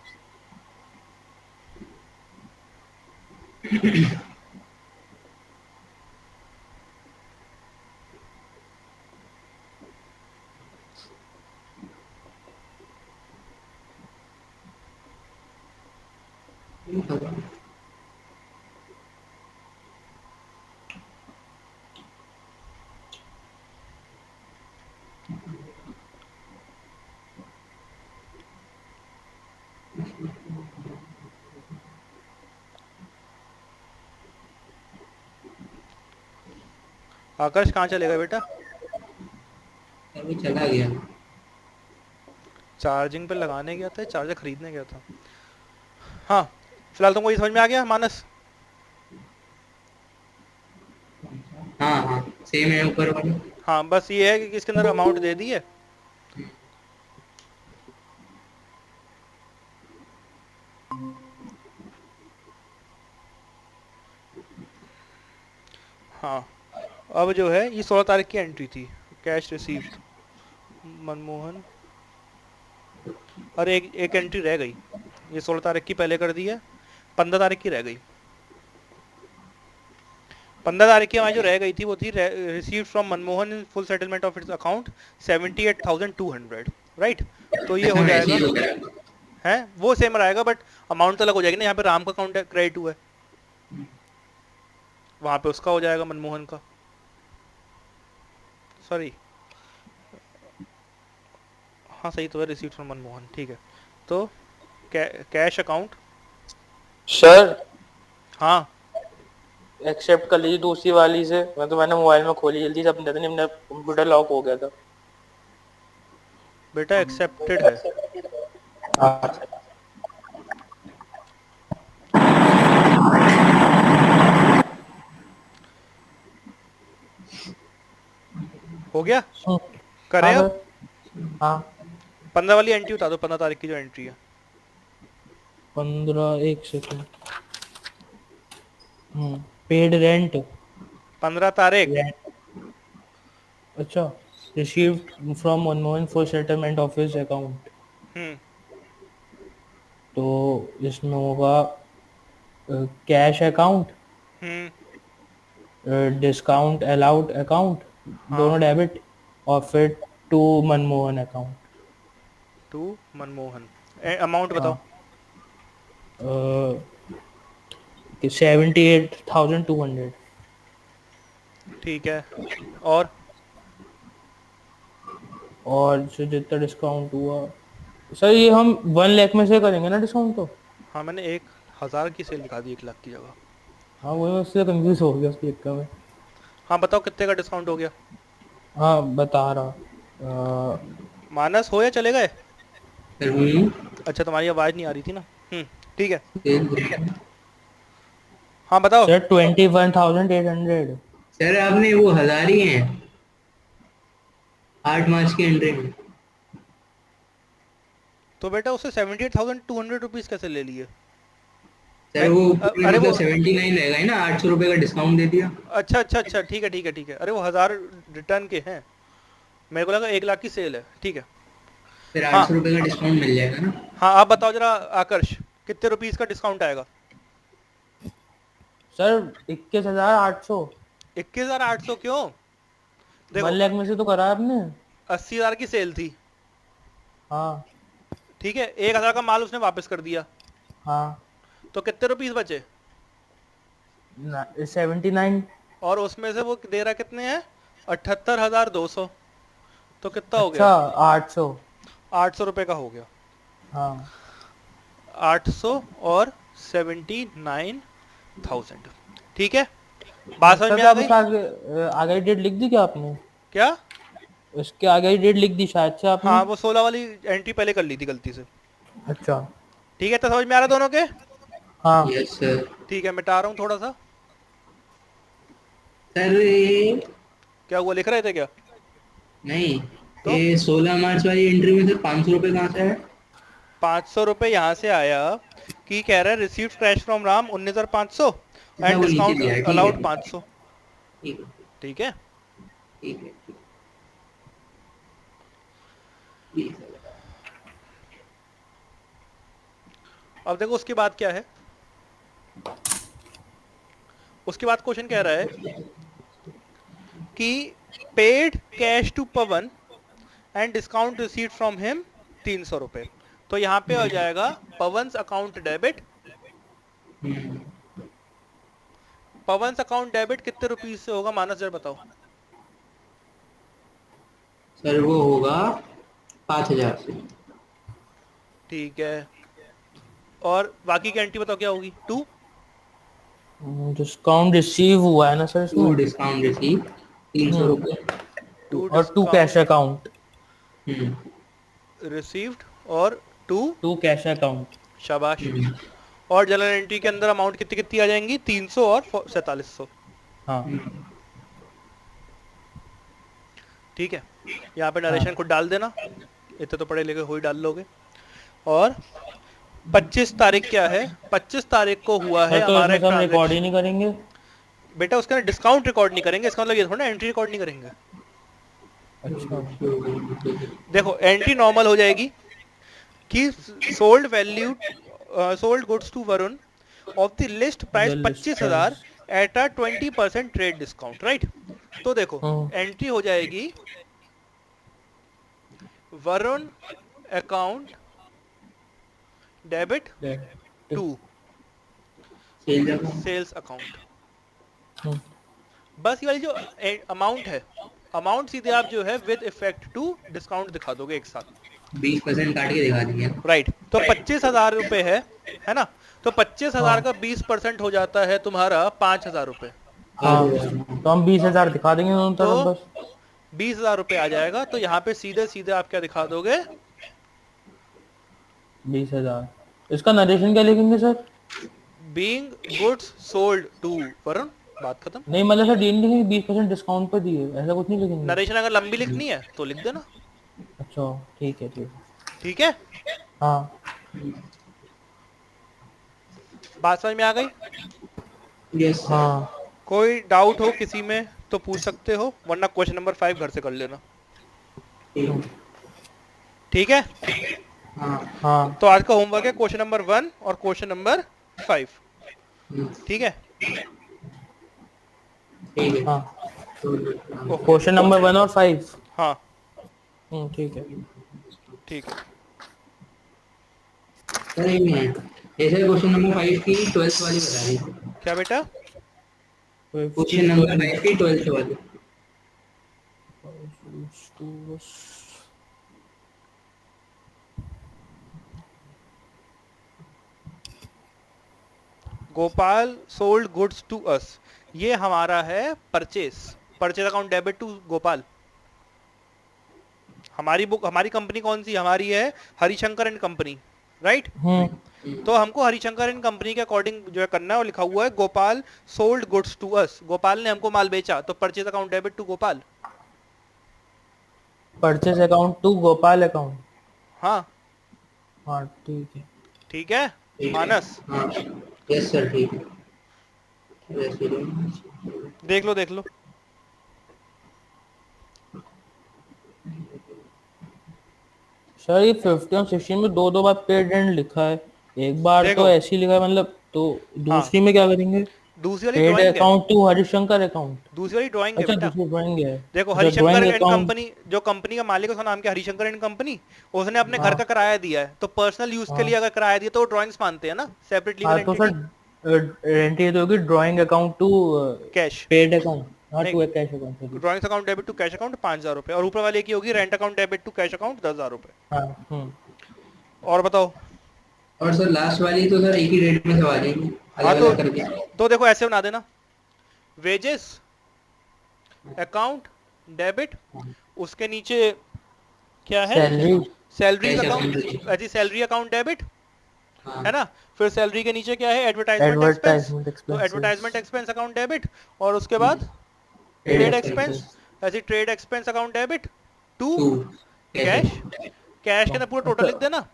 Akash कहाँ चलेगा बेटा? वो चला गया। चार्जिंग पे लगाने गया था, चार्जर खरीदने गया था। हाँ फिलहाल तुमको ये समझ में आ गया मानस? हाँ हाँ, सेम है ऊपर वाला। हाँ बस ये है कि इसके अंदर अमाउंट दे दी है। हाँ अब जो है ये 16 तारीख की एंट्री थी, कैश रिसीव्ड मनमोहन, और एक एंट्री रह गई। ये 16 तारीख की पहले कर दी है, 15 तारीख की रह गई। 15 तारीख की हमारी जो रह गई थी वो थी received from Manmohan in full settlement of its account 78,200, right. तो ये हो जाएगा है, वो सेम रहेगा बट अमाउंट तो अलग हो जाएगी ना। यहाँ पे राम का अकाउंट क्रेडिट हुआ है, वहां पे उसका हो जाएगा मनमोहन का, सॉरी हाँ सही तो है, रिसीव्ड फ्रॉम मनमोहन। ठीक है, तो कैश अकाउंट सर हाँ एक्सेप्ट कर लीजिए दूसरी वाली से। मैंने मोबाइल में खोली जल्दी से, अपने नहीं, मेरा कंप्यूटर लॉक हो गया था। बेटा एक्सेप्टेड है। हाँ हो गया, हाँ करें अब। सर। हाँ 15 वाली एंट्री बता दो, 15 तारीख की जो एंट्री है। 15, एक सेकंड। Paid rent. 15 तारीख। अच्छा, received from Manmohan for settlement of his account. Hmm तो इसमें होगा cash account, hmm discount allowed account, हाँ, दोनों डेबिट, और फिर to Manmohan account. To Manmohan. Amount बताओ। हाँ 78,200। ठीक है, और और जो जितना डिस्काउंट हुआ, सर ये हम 1 लाख में से करेंगे ना डिस्काउंट तो? हाँ, मैंने 1,000 की सेल दिखा दी 1 लाख की जगह। हाँ वही, मैं उससे कंफ्यूज हो गया उसकी एक में। हाँ बताओ कितने का डिस्काउंट हो गया। हाँ बता रहा। मानस हो या चले गए। सर हूँ। अच्छा, तुम्हारी आवाज़ नहीं आ रही थी ना। ठीक है। सर हाँ बताओ। सर 21,800। सर आपने वो 1000 ही हैं 8 मार्च की एंट्री में। तो बेटा उससे 78,200 रुपीज़ कैसे ले लिए। सर वो पूरे अरे मतलब वो, 79 रहेगा ही ना, 800 रुपये का डिस्काउंट दे दिया। अच्छा अच्छा अच्छा, ठीक है ठीक है ठीक है। अरे वो 1000 रिटर्न के हैं, मेरे को लगा 1 लाख की सेल है। ठीक है। फिर आठ हाँ सौ रुपये का डिस्काउंट मिल जाएगा ना। हाँ, आप बताओ जरा आकर्ष, कितने रुपीज़ का डिस्काउंट आएगा। सर 21,800। 21,800 क्यों। 1 देखो, लाख में से तो करा आपने। 80,000 की सेल थी। हाँ ठीक है, 1,000 का माल उसने वापस कर दिया, हाँ। तो कितने रुपीज़ बचे। 79। और उसमें से वो दे रहा कितने हैं, 78,200। तो कितना हो अच्छा गया, 800। 800 रुपये का हो गया। हाँ 800 और 79,000। ठीक है, बात समझ सर, में क्या आ आप गई। उसका आगे आगे डेट लिख दी क्या आपने? क्या। उसके आगे ही डेट लिख दी शायद से आपने। हाँ, वो 16 वाली एंट्री पहले कर ली थी गलती से। अच्छा। ठीक है, तो समझ में आ रहा दोनों के। हाँ यस सर। ठीक है, मिटा रहा हूँ थोड़ा सा। सर ये क्या हुआ, लिख रहे थे क्या। नहीं, तो ये 16 मार्च वाली एंट्री में सर 500 रुपये कहाँ से है। 500 रुपये यहाँ से आया कि कह रहा है रिसीव्ड कैश फ्रॉम राम 19,500 अच्छा एंड वो नीचे डिस्काउंट दिया है, ठीक अलाउड है 500। ठीक है ठीक है। ठीक है ठीक है। अब देखो उसके बाद क्या है। उसके बाद क्वेश्चन कह रहा है कि paid cash to Pawan and discount received from him 300 रुपये। तो यहाँ पे हो जाएगा Pawan's account debit. Hmm, Pawan's account debit कितने रुपीज से होगा, मानस जरा बताओ। सर वो होगा 5000 से। ठीक है, और बाकी की एंट्री बताओ क्या होगी। टू डिस्काउंट रिसीव हुआ है ना सर टू इसमें। Discount receive 300 hmm. रुपये। टू और to cash discount account. Hmm received और टू, टू कैश अकाउंट। शाबाश। हम्म और जनरल एंट्री के अंदर अमाउंट कितनी कितनी आ जाएंगी, 300 और 4700। हाँ हम्म। ठीक है, यहाँ पे हाँ नरेशन खुद डाल देना, इतने तो पढ़े लिखे हो ही डाल लोगे। और 25 तारीख क्या है, 25 तारीख को हुआ सर, है तो हमारा इसमें एक से हम रिकॉर्ड ही ट्रांजेक्शन। नहीं करेंगे? बेटा उसका डिस्काउंट रिकॉर्ड नहीं करेंगे, इसका मतलब ये थोड़ा ना एंट्री रिकॉर्ड नहीं करेंगे। अच्छा। देखो एंट्री नॉर्मल हो जाएगी कि sold value, sold goods to Varun of the list the price list 25,000 price. At a 20% trade discount, right. तो देखो हाँ एंट्री हो जाएगी Varun account debit date. To sale जगह सेल्स अकाउंट। बस ये वाली जो अमाउंट है, अमाउंट सीधे आप जो है विद इफेक्ट टू डिस्काउंट दिखा दोगे एक साथ। 20% काट के दिखा दिया। राइट, तो 25,000 रुपये है ना। तो 25,000 हाँ का 20% हो जाता है तुम्हारा 5,000 रुपये। हाँ, तो हम 20,000 दिखा देंगे दोनों तो तरफ बस। 20,000 रुपये आ जाएगा। तो यहाँ पे सीधे सीधे आप क्या दिखा दोगे? 20,000। इसका नरेशन क्या लिखेंगे sir? Being goods sold to Varun, बात खत्म। नहीं मतलब सर डी नहीं लिखेंगे, 20% डिस्काउंट पर दिए, ऐसा कुछ नहीं लिखेंगे? नरेशन अगर लंबी लिखनी है तो लिख देना। अच्छा ठीक है, ठीक है। ठीक है, हाँ बात समझ में आ गई? Yes sir. हाँ कोई डाउट हो किसी में तो पूछ सकते हो, वरना क्वेश्चन नंबर 5 घर से कर लेना। ठीक। ठीक है, हाँ। हाँ तो आज का होमवर्क है क्वेश्चन नंबर 1 और क्वेश्चन नंबर 5। हम्म, ठीक है, ठीक है। हाँ। तो ओके, क्वेश्चन नंबर 1 और 5। हाँ ठीक है। ठीक है। सर एक मिनट, ऐसे क्वेश्चन नंबर 5 की 12th वाली बता दी। क्या बेटा? क्वेश्चन नंबर 5 की 12th वाली। Gopal sold goods to us, ये हमारा है purchase. Purchase account debit to Gopal. हमारी बुक, हमारी कंपनी कौन सी हमारी है? Harishankar and company, right? तो हमको हरिशंकर एंड कंपनी के अकॉर्डिंग जो है करना है, और लिखा हुआ है Gopal sold goods to us, Gopal ने हमको माल बेचा, तो purchase account debit to Gopal. Purchase account to Gopal account. हाँ हाँ ठीक है। ठीक है ठीक है। मानस, हाँ। यस सर, ठीक है। वैसे ही। देख लो देख लो। सर ये 15 और 16 में दो दो बार पेड एंड लिखा है, एक बार तो देखो, ऐसे ही लिखा है मतलब, तो हाँ, दूसरी में क्या करेंगे? दूसरी वाली पेड ड्राइंग है, अकाउंट टू हरिशंकर अकाउंट। दूसरी वाली ड्राइंग है अच्छा बेटा। दूसरी ड्राइंग है। देखो, अच्छा Harishankar drawing and account. Company, जो कंपनी का मालिक है उसका नाम क्या है? Harishankar and company. उसने अपने घर हाँ का किराया दिया है, तो पर्सनल यूज के लिए हाँ अगर किराया दिया तो वो ड्राइंग्स मानते हैं ना, सेपरेट लीगल हाँ, तो सर एंटिटी। रेंट ये तो होगी drawing account to cash, paid account. हाँ नहीं, to A cash account sorry. Drawings account debit to cash account 5,000 रुपए, और ऊपर वाले की होगी rent account debit to cash account 10,000 रुपए। हाँ और बताओ। और सर लास्ट वाली तो सर एक ही रेट में सवाल है, हाँ अलग अलग करके। तो देखो ऐसे बना देना, वेजेस अकाउंट डेबिट, उसके नीचे क्या है? Salary. Salaries cash account, account. ऐसी सैलरी अकाउंट डेबिट, है हाँ। ना? फिर सैलरी के नीचे क्या है? एडवर्टाइजमेंट एक्सपेंस, एडवर्टाइजमेंट तो expenses advertisement expense account debit. और उसके बाद ट्रेड ट्रेड एक्सपेंस, एक्सपेंसेस। ऐसी trade expense account debit to to cash cash. Account. Cash के अंदर पूरा टोटल अच्छा, लिख देना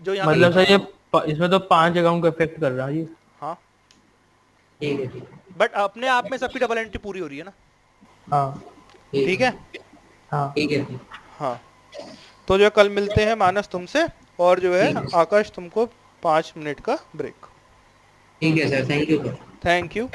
जो यहाँ पे मतलब लिखा सर है। ये इसमें तो 5 अकाउंट को अफेक्ट कर रहा है ये। हाँ, ठीक है, ठीक है। बट अपने आप में सबकी डबल एंट्री पूरी हो रही है ना। हाँ ठीक ठीक है, है, हाँ ठीक है। हाँ। तो जो है कल मिलते हैं मानस तुमसे, और जो है ठीक है, आकाश तुमको 5 मिनट का ब्रेक। ठीक है sir, thank you sir. Thank you.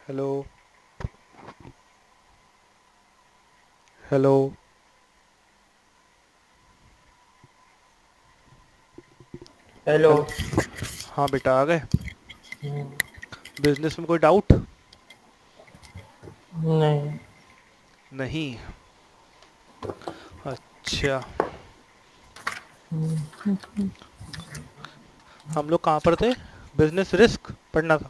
Hello hello. Hello. Hello. हाँ बेटा, आ गए। बिजनेस में कोई डाउट? नहीं। नहीं। अच्छा, हम लोग कहाँ पर थे? बिजनेस रिस्क पढ़ना था।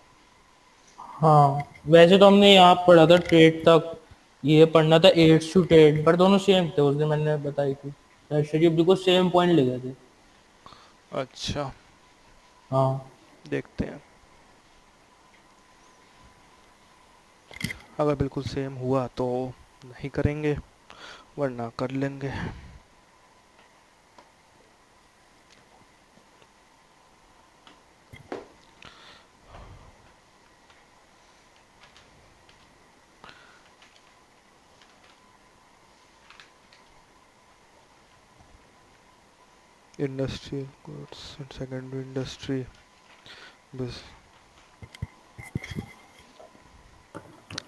हाँ, वैसे तो हमने यहाँ पढ़ा था ट्रेड तक, ये पढ़ना था एड्स टू ट्रेड, पर दोनों सेम थे, उस दिन मैंने बताई थी। जी बिल्कुल सेम पॉइंट लिखे थे। अच्छा, हाँ। देखते हैं। अगर बिल्कुल सेम हुआ तो नहीं करेंगे, वरना कर लेंगे। Industry goods and secondary industry, बस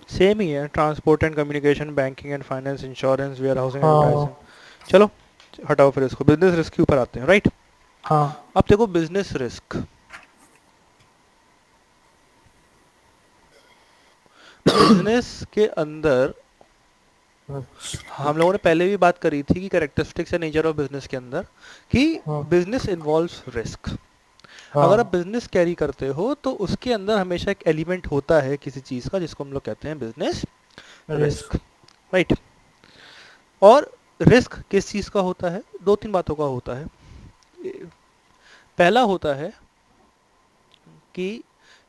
सेम ही है। Transport and communication, banking and finance, insurance, warehousing, हाँ। एडवर्टाइजिंग। चलो हटाओ, फिर इसको बिजनेस रिस्क के ऊपर आते हैं, राइट। हाँ। अब देखो बिजनेस रिस्क, बिजनेस के अंदर हम लोगों ने पहले भी बात करी थी कि कैरेक्टरिस्टिक्स या नेचर ऑफ बिजनेस के अंदर कि हाँ। Business involves risk. अगर आप हाँ। बिजनेस कैरी करते हो तो उसके अंदर हमेशा एक एलिमेंट होता है किसी चीज का, जिसको हम लोग कहते हैं बिजनेस रिस्क। Risk, right. और रिस्क किस चीज का होता है? दो तीन बातों का होता है। पहला होता है कि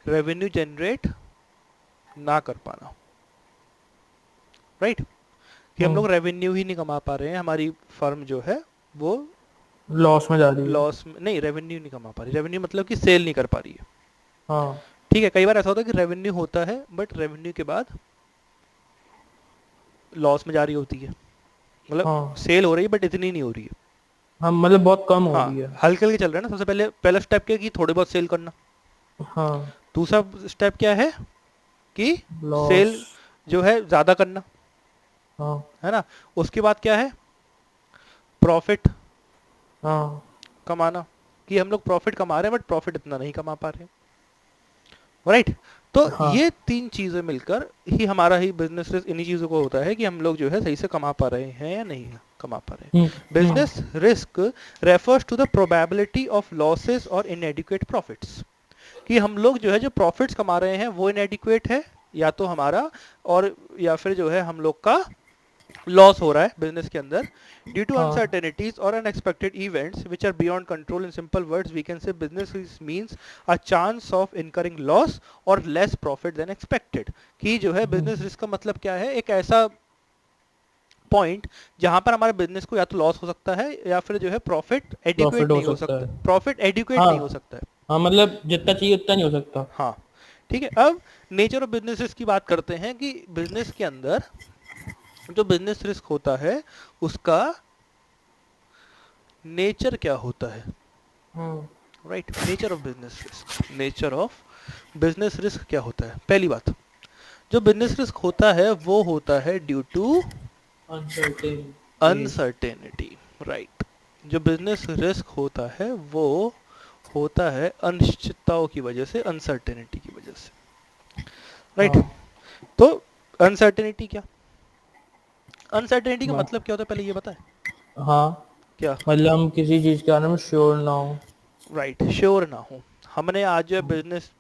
रेवेन्यू जनरेट ना कर पाना, राइट। कि हम लोग रेवेन्यू ही नहीं कमा पा रहे हैं, हमारी फर्म जो है वो लॉस में जा रही है। लॉस में नहीं, रेवेन्यू नहीं कमा पा रही। रेवेन्यू मतलब कि सेल नहीं कर पा रही है। हाँ। ठीक है, कई बार ऐसा होता है कि रेवेन्यू होता है बट रेवेन्यू के बाद लॉस में जा रही होती है, मतलब हाँ। सेल हो रही है बट इतनी नहीं हो रही है। हाँ, मतलब बहुत कम हो हाँ, रही है। हल्के हल्के चल रहा है ना। सबसे पहले पहला स्टेप क्या है कि थोड़े बहुत सेल करना। हाँ। दूसरा स्टेप क्या है कि लॉस। सेल जो है ज्यादा करना, हाँ। है ना। उसके बाद क्या है? प्रॉफिट हाँ। कमाना, कि हम लोग प्रॉफिट कमा रहे हैं बट प्रॉफिट इतना नहीं कमा पा रहे हैं, राइट। तो हाँ। ये तीन चीजें मिलकर ही हमारा ही बिजनेस रिस्क इन्हीं चीजों को होता है कि हम लोग जो है सही से कमा पा रहे हैं या नहीं कमा पा रहे हैं। Hmm. Hmm. Business risk refers to the probability of losses और इनएडिक्वेट प्रॉफिट्स, कि हम लोग जो है जो प्रॉफिट्स कमा रहे हैं वो इनएडिक्वेट है या तो हमारा, और या फिर जो है हम लोग का लॉस हो रहा है बिजनेस के अंदर ड्यू टू हाँ। अनसर्टेनिटीज और unexpected events which are beyond control. In simple words we can say business means a chance of incurring loss और लेस प्रॉफिट देन एक्सपेक्टेड। कि जो है बिजनेस रिस्क का मतलब क्या है? एक ऐसा पॉइंट जहां पर हमारे बिजनेस को या तो लॉस हो सकता है या फिर जो है प्रॉफिट प्रॉफिट एडिक्वेट हो नहीं हो सकता सकता, है। प्रॉफिट एडिक्वेट हाँ। नहीं हो सकता है। हाँ, मतलब जितना चाहिए उतना नहीं हो सकता। हाँ, ठीक है। अब नेचर ऑफ बिजनेस की बात करते हैं कि बिजनेस के अंदर जो बिजनेस रिस्क होता है उसका नेचर क्या होता है, hmm. Right. Nature of business risk, nature of business risk क्या होता है? पहली बात, जो बिजनेस रिस्क होता है वो होता है due to uncertainty. Uncertainty, right. जो बिजनेस रिस्क होता है वो होता है अनिश्चितताओं की वजह से, अनसर्टेनिटी की वजह से, राइट। हाँ। तो अनसर्टेनिटी क्या, अनसर्टेनिटी का ब- मतलब क्या होता है पहले ये बताएं। हाँ, क्या? मतलब हम किसी चीज के बारे में श्योर ना हो। राइट, श्योर ना हो। हमने आज जो है बिजनेस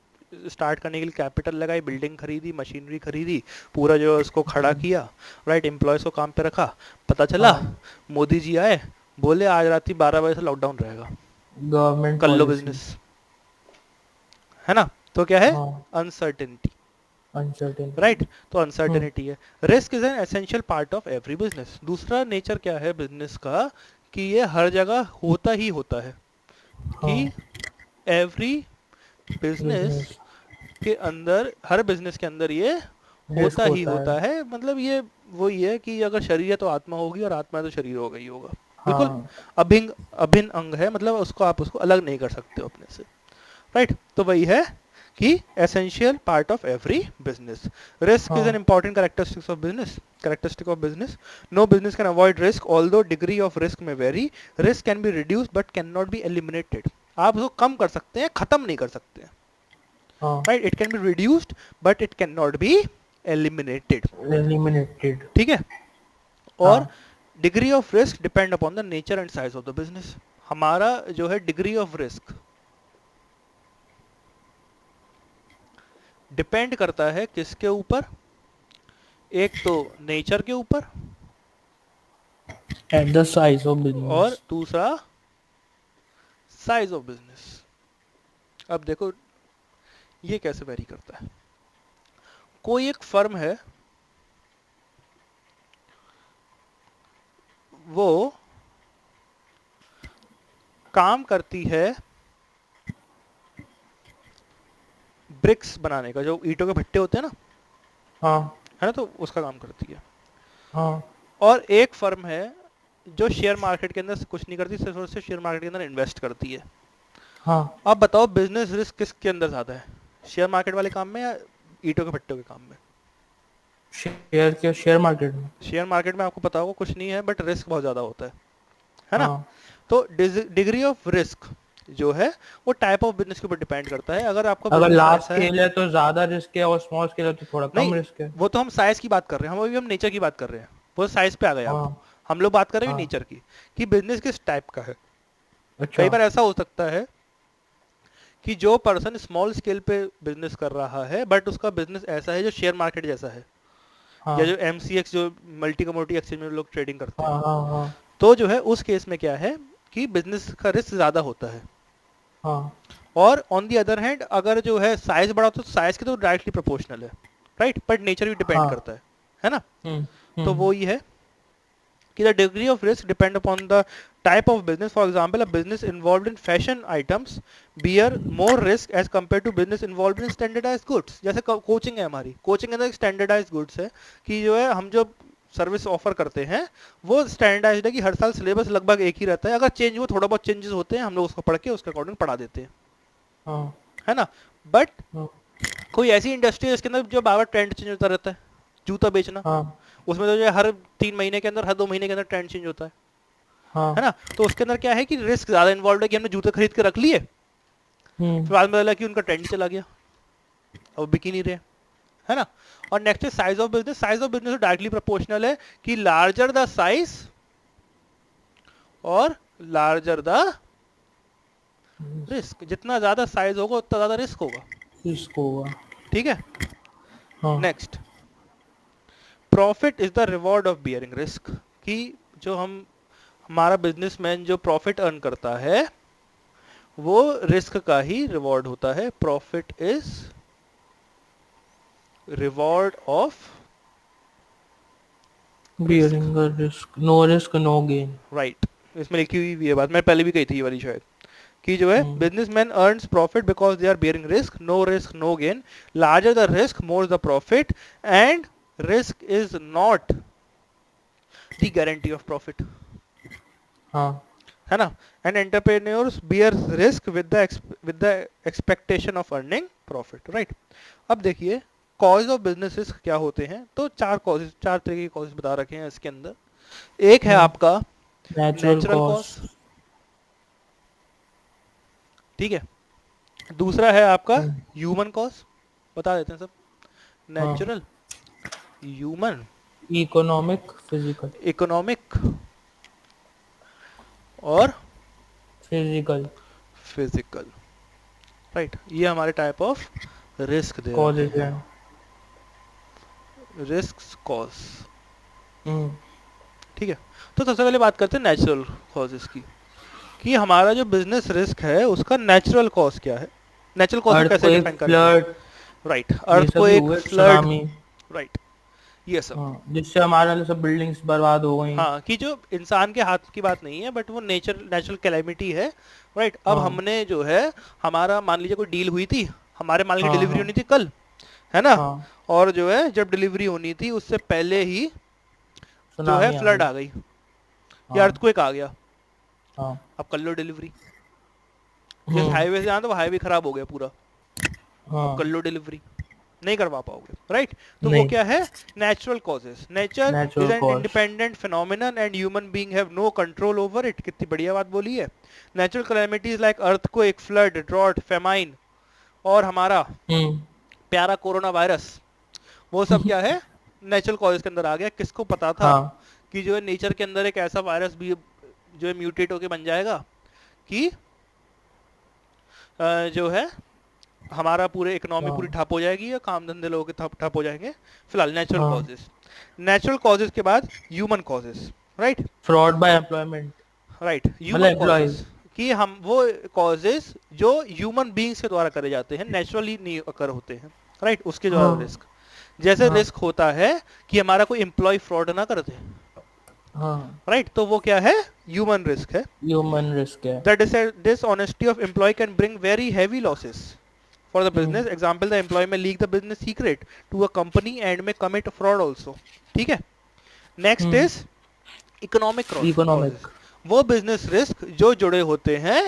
स्टार्ट करने के लिए कैपिटल लगाई, बिल्डिंग खरीदी, मशीनरी खरीदी, पूरा जो है उसको खड़ा किया, राइट। एम्प्लॉयज़ को काम पे रखा, पता चला हाँ, मोदी जी आए, बोले आज रात ही 12 बजे से लॉकडाउन रहेगा, गवर्नमेंट कर लो पॉलिसी। बिजनेस, है ना। तो क्या है? हाँ। Uncertainty, right. अनसर्टेनिटी। तो अनसर्टेनिटी है। Risk is an essential part of every business. दूसरा नेचर क्या है बिजनेस का कि ये हर जगह होता ही होता है, कि हाँ। एवरी बिजनेस बिजनेस के अंदर, हर बिजनेस के अंदर ये रिस्क होता ही होता है। होता है। मतलब ये वही है कि अगर शरीर है तो आत्मा होगी और आत्मा है तो शरीर होगा ही होगा, बिल्कुल हाँ। अभिन्न अभिन्न अंग है, मतलब उसको आप उसको अलग नहीं कर सकते हो अपने से, राइट। तो वही है कि essential part of every business. Risk is हाँ an important characteristic of business. No business can avoid risk, although degree of risk may vary. Risk can be reduced but cannot be eliminated. आप उसको कम कर सकते हैं, खत्म नहीं कर सकते हैं. हाँ Right? It can be reduced but it cannot be eliminated. eliminated. ठीक है. और हाँ degree of risk depend upon the nature and size of the business. हमारा जो है डिग्री ऑफ रिस्क डिपेंड करता है किसके ऊपर? एक तो नेचर के ऊपर and the size of और business. दूसरा साइज ऑफ बिजनेस. अब देखो ये कैसे वेरी करता है. कोई एक फर्म है, वो काम करती है ब्रिक्स बनाने का, जो ईंटों के भट्टे होते हैं ना, हाँ है ना, तो उसका काम करती है. हाँ और एक फर्म है जो शेयर मार्केट के अंदर कुछ नहीं करती, सिर्फ और सिर्फ शेयर मार्केट के अंदर इन्वेस्ट करती है. हाँ. अब बताओ बिजनेस रिस्क किसके अंदर ज्यादा है, शेयर मार्केट वाले काम में या ईंटों के भट्टों के काम में? शेयर मार्केट में. शेयर मार्केट में आपको पता होगा कुछ नहीं है, बट रिस्क बहुत ज्यादा होता है ना. हाँ तो डिग्री ऑफ रिस्क जो है वो टाइप ऑफ बिजनेस के ऊपर डिपेंड करता है. अगर आपका अगर business लार्ज ऐसा है, स्केल है तो ज्यादा रिस्क है और स्मॉल स्केल है तो थोड़ा कम नहीं रिस्क है. वो तो हम साइज की बात कर रहे हैं, हम नेचर की बात कर रहे हैं. वो साइज पे आ गए आप. हाँ हम लोग बात कर रहे हैं हाँ. नेचर की, कि बिजनेस किस टाइप का है. अच्छा. कई बार ऐसा हो सकता है कि जो पर्सन स्मॉल स्केल पे बिजनेस कर रहा है बट उसका बिजनेस ऐसा है जो शेयर मार्केट जैसा है, हाँ या जो एमसीएक्स, जो मल्टी कमोडिटी एक्सचेंज में लोग ट्रेडिंग करते हैं, हाँ हाँ हाँ तो जो है उस केस में क्या है कि बिजनेस का रिस्क ज्यादा होता है. हाँ. और ऑन दी अदर हैंड अगर जो है साइज बड़ा होता है तो साइज के तो डायरेक्टली प्रोपोर्शनल है, राइट, बट नेचर भी डिपेंड हाँ. करता है ना. तो हम्म. वो ही है कि the degree of risk depend upon the type of business. For example, a business involved in fashion items bear more risk as compare to business involved in standardised goods. जैसे कोचिंग है, हमारी कोचिंग के अंदर एक standardised goods है कि जो है हम जो सर्विस ऑफर करते हैं वो स्टैंडर्डाइज्ड है कि हर साल सिलेबस लगभग एक ही रहता है. अगर चेंज हुआ, थोड़ा बहुत चेंजेस होते हैं, हम लोग उसको पढ़ के उसके अकॉर्डिंग पढ़ा देते हैं, हाँ है ना. बट हाँ कोई ऐसी इंडस्ट्री है जिसके अंदर जो बार बार ट्रेंड चेंज होता रहता है, जूता बेचना, हाँ उसमें तो जो है हर 3 महीने के अंदर, हर 2 महीने के अंदर ट्रेंड चेंज होता है हाँ. ना. तो उसके अंदर क्या है कि रिस्क ज्यादा इन्वॉल्व है कि हमने जूते खरीद के रख लिए, फिर बाद में लगा कि उनका ट्रेंड चला गया, अब बिक ही नहीं रहे, है ना. और नेक्स्ट है size of business. Size of business directly proportional है कि लार्जर द साइज और लार्जर द रिस्क. जितना ज्यादा साइज होगा उतना ज्यादा रिस्क होगा. रिस्क होगा. ठीक है. हाँ next, profit is the reward of bearing risk. कि जो हमारा बिजनेसमैन जो प्रॉफिट अर्न करता है वो रिस्क का ही रिवॉर्ड होता है. Profit is reward of bearing risk. No risk no gain. Right. इसमें लिखी हुई भी है बात, मैं पहले भी कही थी ये वाली शायद, कि जो है businessman earns profit because they are bearing risk. No risk no gain. Larger the risk more the profit and risk is not the guarantee of profit. हाँ है ना. And entrepreneurs bear risk with the expectation of earning profit. Right. अब देखिए cause of business risk क्या होते हैं. तो चार तरह के कॉजेज बता रखे हैं इसके अंदर. एक है आपका नेचुरल नेचुरल कॉज. कॉज, ठीक है. दूसरा है आपका ह्यूमन कॉज, बता देते हैं सब. Natural, human, economic, physical. Economic और फिजिकल फिजिकल. राइट. ये हमारे type of risk the causes हैं. Risk cause. ठीक है. तो सबसे पहले बात करते हैं नेचुरल कॉजेस की, कि हमारा जो बिजनेस रिस्क है उसका नेचुरल कॉज क्या है. नेचुरल कॉज कैसे डिफाइन करते हैं? Flood. Right. Earthquake, flood, right, ये सब. हाँ, जिससे हमारा सब बिल्डिंग्स बर्बाद हो गई. हाँ, कि जो इंसान के हाथ की बात नहीं है बट वो नेचुरल कैलेमिटी है. राइट. अब हाँ. हमने जो है हमारा मान लीजिए कोई डील हुई थी, हमारे माल की हाँ, डिलीवरी हाँ. होनी थी कल, है ना. हाँ. और जो है जब डिलीवरी होनी थी उससे पहले ही जो सुनामी है फ्लड आ गई या हाँ. अर्थक्वेक आ गया. हाँ. अब कर लो डिलीवरी. जिस हाईवे से आना था वो हाईवे खराब हो गया पूरा, हाँ कर लो डिलीवरी, नहीं करवा पाओगे, राइट। तो वो नहीं, क्या है, natural causes. Nature is natural an cause. Independent phenomenon and human being have no control over it. कितनी बढ़िया बात बोली है। Natural calamities like earthquake, flood, drought, famine, और हमारा हम्म। प्यारा कोरोना वायरस, वो सब क्या है, नेचुरल कॉजेस के अंदर आ गया। किसको पता था हाँ कि जो है नेचर के अंदर एक ऐसा वायरस भी जो है म्यूटेट होके बन जाएगा कि जो है हमारा पूरे इकोनॉमी पूरी हाँ ठप हो जाएगी, या काम धंधे लोगों के ठप ठप हो जाएंगे। फिलहाल नेचुरल हाँ। कॉजेस। नेचुरल कॉजेस के बाद human causes, right. Fraud bye employment, right, मतलब ह्यूमन एम्प्लॉयज। कॉजेस कि हम वो कॉजेस जो ह्यूमन बीइंग्स के द्वारा करे जाते हैं, नेचुरली नहीं अकर होते हैं, राइट, उसके द्वारा हाँ रिस्क। जैसे हाँ रिस्क होता है कि हमारा कोई एम्प्लॉय फ्रॉड ना कर दे, हाँ। राइट, तो वो क्या है, ह्यूमन रिस्क है। ह्यूमन रिस्क है। The dishonesty of employee can bring very heavy losses for the hmm business. Example, the employee may leak the business secret to a company and may commit fraud also. ठीक है। Next hmm. Is economic causes. Economic. वो business risk जो जुड़े होते हैं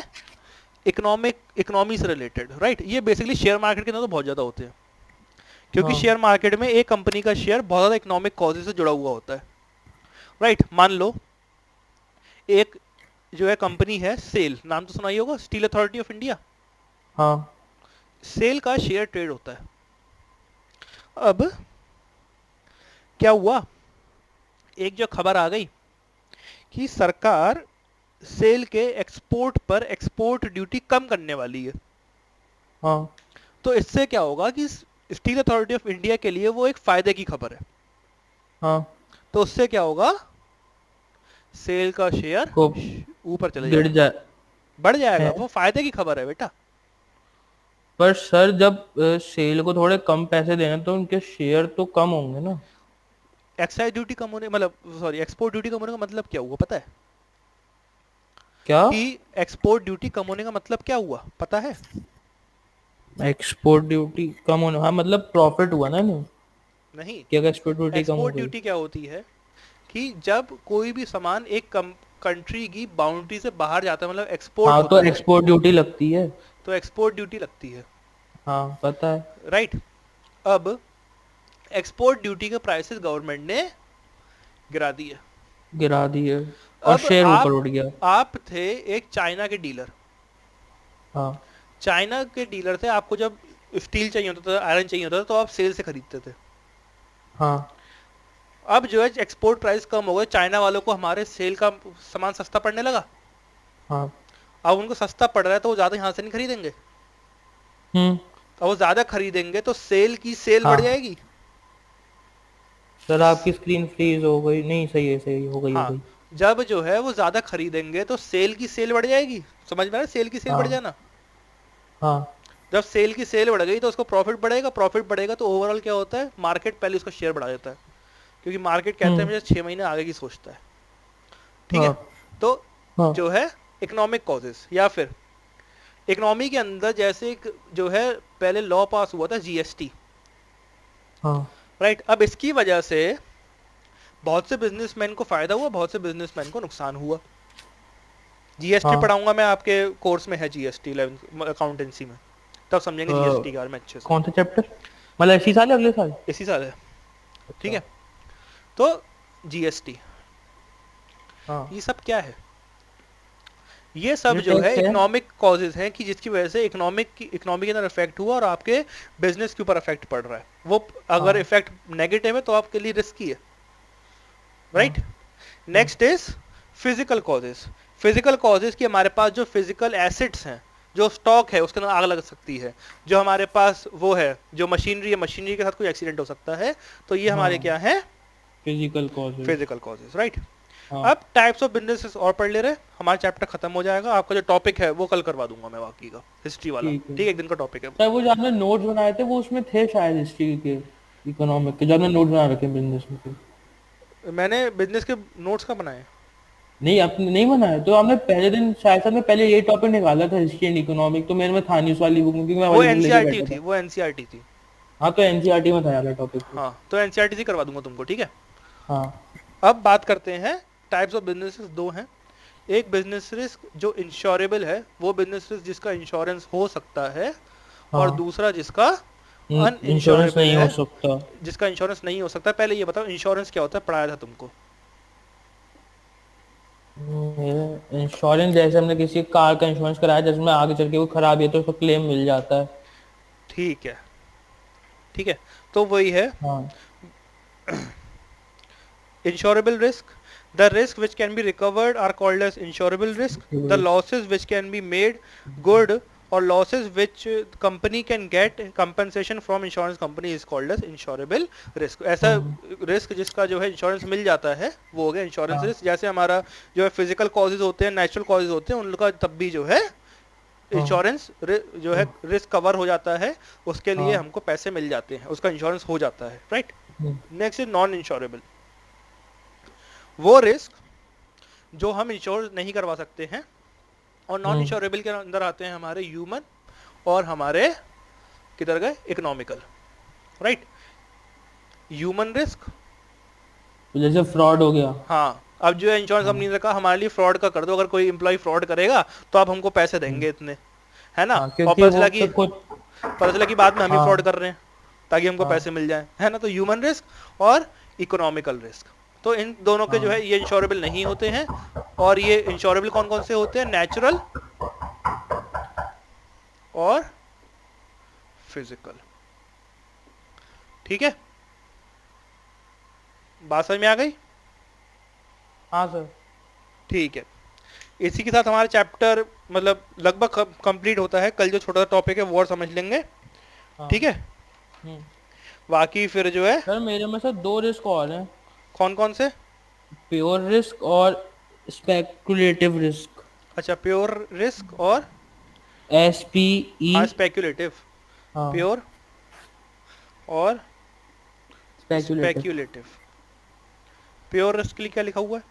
economy से related, right. ये basically share market के अंदर तो बहुत ज्यादा होते हैं, क्योंकि हाँ शेयर मार्केट में एक कंपनी का शेयर बहुत ज्यादा इकोनॉमिक कॉजेज से जुड़ा हुआ होता है, राइट। मान लो एक जो है कंपनी है सेल, नाम तो सुना ही होगा, स्टील अथॉरिटी ऑफ इंडिया। हाँ सेल का शेयर ट्रेड होता है। अब क्या हुआ, एक जो खबर आ गई कि सरकार सेल के एक्सपोर्ट पर एक्सपोर्ट ड्यूटी कम करने वाली है। हाँ तो इससे क्या होगा कि स्टील अथॉरिटी ऑफ इंडिया के लिए वो एक फायदे की खबर है। हाँ। तो उससे क्या होगा, सेल का शेयर को ऊपर चले गिर जाएगा, जाए बढ़ जाएगा। है। वो फायदे की खबर है बेटा। पर सर जब सेल को थोड़े कम पैसे देना तो उनके शेयर तो कम होंगे ना। एक्साइज ड्यूटी कम होने, मतलब सॉरी, एक्सपोर्ट ड्यूटी कम होने का मतलब क्या हुआ पता है? क्या? कि एक्सपोर्ट ड्यूटी कम होने का मतलब क्या हुआ पता है? एक्सपोर्ट ड्यूटी कम होने, हाँ मतलब प्रॉफिट हुआ ना नहीं, नहीं, कि अगर एक्सपोर्ट ड्यूटी कम हो एक्सपोर्ट गई। ड्यूटी क्या होती है कि जब कोई भी सामान एक कंट्री की बाउंड्री से बाहर जाता है, मतलब एक्सपोर्ट हाँ तो होता है, एक्सपोर्ट ड्यूटी लगती है। तो एक्सपोर्ट ड्यूटी लगती है, हाँ पता है। राइट। अब एक्सपोर्ट ड्यूटी के प्राइसेस गवर्नमेंट ने गिरा दिए। गिरा दी है और अब शेयर ऊपर उठ गया। आप थे एक चाइना के डीलर। हाँ चाइना के डीलर थे, आपको जब स्टील चाहिए होता था, आयरन चाहिए होता था, तो आप सेल से खरीदते थे। हाँ अब जो है एक्सपोर्ट प्राइस कम हो गए, चाइना वालों को हमारे सेल का सामान सस्ता पड़ने लगा। हाँ। अब उनको सस्ता पड़ रहा है तो वो ज्यादा यहाँ से नहीं खरीदेंगे। हम्म। अब वो ज्यादा खरीदेंगे तो सेल की सेल हाँ बढ़ जाएगी। सर आपकी स्क्रीन फ्रीज हो गई, नहीं सही है, सही हो गई, हो हाँ, गई। जब जो है वो ज्यादा खरीदेंगे तो सेल की सेल बढ़ जाएगी। समझ में आ रहा है, सेल की सेल बढ़ हाँ जाना। हाँ जब सेल की सेल बढ़ गई तो उसको प्रॉफिट बढ़ेगा, प्रॉफिट बढ़ेगा तो ओवरऑल क्या होता है, मार्केट पहले उसका शेयर बढ़ा देता है, क्योंकि मार्केट कहते हैं मुझे 6 महीने आगे की सोचता है। ठीक है। हाँ तो हाँ जो है इकोनॉमिक कॉजेस, या फिर इकोनॉमी के अंदर जैसे एक जो है पहले लॉ पास हुआ था जीएसटी, हाँ राइट। अब इसकी वजह से बहुत से बिजनेसमैन को फायदा हुआ, बहुत से बिजनेसमैन को नुकसान हुआ। जीएसटी हाँ। पढ़ाऊंगा मैं, आपके कोर्स में है जीएसटी 11th अकाउंटेंसी में, तब समझेंगे जीएसटी के बारे में अच्छे से। कौन सा चैप्टर, मतलब इसी साल या अगले साल? इसी साल है, ठीक है। तो जीएसटी, हाँ ये सब क्या है? ये सब ये जो है टैक्स है। इकोनॉमिक कॉजेज हैं कि जिसकी वजह से इकोनॉमी के अंदर इफेक्ट हुआ और आपके बिजनेस के ऊपर इफेक्ट पड़ रहा है। वो अगर हाँ इफेक्ट नेगेटिव है तो आपके लिए रिस्की है, right. Next is physical causes. Physical causes की हमारे पास जो फिजिकल एसेट्स हैं, जो स्टॉक है उसके अंदर आग लग सकती है। जो हमारे पास वो है जो मशीनरी है, मशीनरी के साथ कोई एक्सीडेंट हो सकता है। तो ये हमारे हाँ क्या है, physical causes. Physical causes, right. हाँ अब टाइप्स ऑफ बिजनेसेस और पढ़ ले रहे, हमारा चैप्टर खत्म हो जाएगा। आपका जो टॉपिक है वो कल करवा दूंगा मैं, बाकी का हिस्ट्री वाला, ठीक है। ठीक है, एक दिन का टॉपिक है। सर वो जो आपने नोट्स बनाए थे वो उसमें थे शायद हिस्ट्री के, इकोनॉमिक के, जो आपने नोट्स बना रखे बिजनेस में के। मैंने बिजनेस के नोट्स का बनाए? नहीं आपने नहीं बनाया, तो आपने पहले दिन शायद आपने पहले ये टॉपिक निकाला था हिस्ट्री एंड इकोनॉमिक, तो मेरे में था नहीं उस वाली बुक में, क्योंकि मैं वो वाली बुक लेके एनसीईआरटी बैठा थी, था। वो एनसीईआरटी थी। हाँ तो एनसीईआरटी में था वाला टॉपिक। हाँ, तो एनसीईआरटी से करवा दूंगा तुमको, ठीक है। हाँ अब बात करते हैं टाइप्स ऑफ बिजनेसेस। दो हैं, एक बिजनेस रिस्क जो इंश्योरेबल है, वो बिजनेस रिस्क जिसका इंश्योरेंस हो सकता है, और हाँ, दूसरा जिसका इंश्योरेंस अनइंश्योरेबल नहीं है, हो सकता। जिसका इंश्योरेंस नहीं हो सकता। पहले ये बताओ इंश्योरेंस क्या होता है, पढ़ाया था तुमको। इंश्योरेंस जैसे हमने किसी कार का इंश्योरेंस कराया जिसमें आगे चल के कोई खराबी है तो उसको क्लेम मिल जाता है। ठीक है, ठीक है, तो वही है हाँ। insurable risk. The risk which can be recovered are called as insurable risk. The losses which can be made good or losses which company can get compensation from insurance company is called as insurable risk. ऐसा हाँ। Risk जिसका जो है insurance मिल जाता है वो हो गया इंश्योरेंस हाँ। रिस्क। जैसे हमारा जो है फिजिकल कॉजेज होते हैं, नेचुरल कॉजेज होते हैं, उनका तब भी जो है हाँ। इंश्योरेंस जो है रिस्क कवर हो जाता है, उसके लिए हाँ। हमको पैसे मिल जाते हैं, उसका इंश्योरेंस हो जाता है, right. Next is non insurable, वो रिस्क जो हम इंश्योर नहीं करवा सकते हैं। और नॉन इंश्योरेबल के अंदर आते हैं हमारे ह्यूमन और हमारे किधर गए इकोनॉमिकल, राइट। ह्यूमन रिस्क, जैसे फ्रॉड हो गया। हाँ, अब जो है इंश्योरेंस कंपनी ने कहा हमारे लिए फ्रॉड का कर दो, अगर कोई एम्प्लॉय फ्रॉड करेगा तो आप हमको पैसे देंगे इतने, है ना। हाँ, और क्योंकि वो फिर कुछ। पता चला कि बाद में हम ही फ्रॉड हाँ। कर रहे हैं ताकि हमको हाँ। पैसे मिल जाए, है ना। तो ह्यूमन रिस्क और इकोनॉमिकल रिस्क, तो इन दोनों के जो हाँ। है ये इंश्योरेबल नहीं होते हैं। और ये इंश्योरेबल कौन कौन से होते हैं, नेचुरल और फिजिकल, ठीक है। बात समझ में आ गई? हाँ सर। ठीक है, इसी के साथ हमारा चैप्टर मतलब लगभग कंप्लीट होता है। कल जो छोटा सा टॉपिक है वो और समझ लेंगे, हाँ। ठीक है। बाकी फिर जो है सर मेरे में सर दो रिस्क और हैं। कौन कौन से? प्योर रिस्क और स्पेकुलेटिव रिस्क। अच्छा, प्योर रिस्क और SPE। हाँ स्पेक्यूलेटिव, हाँ। प्योर और स्पेकुलेटिव। स्पेक्यूलेटिव। प्योर रिस्क के लिए क्या लिखा हुआ है?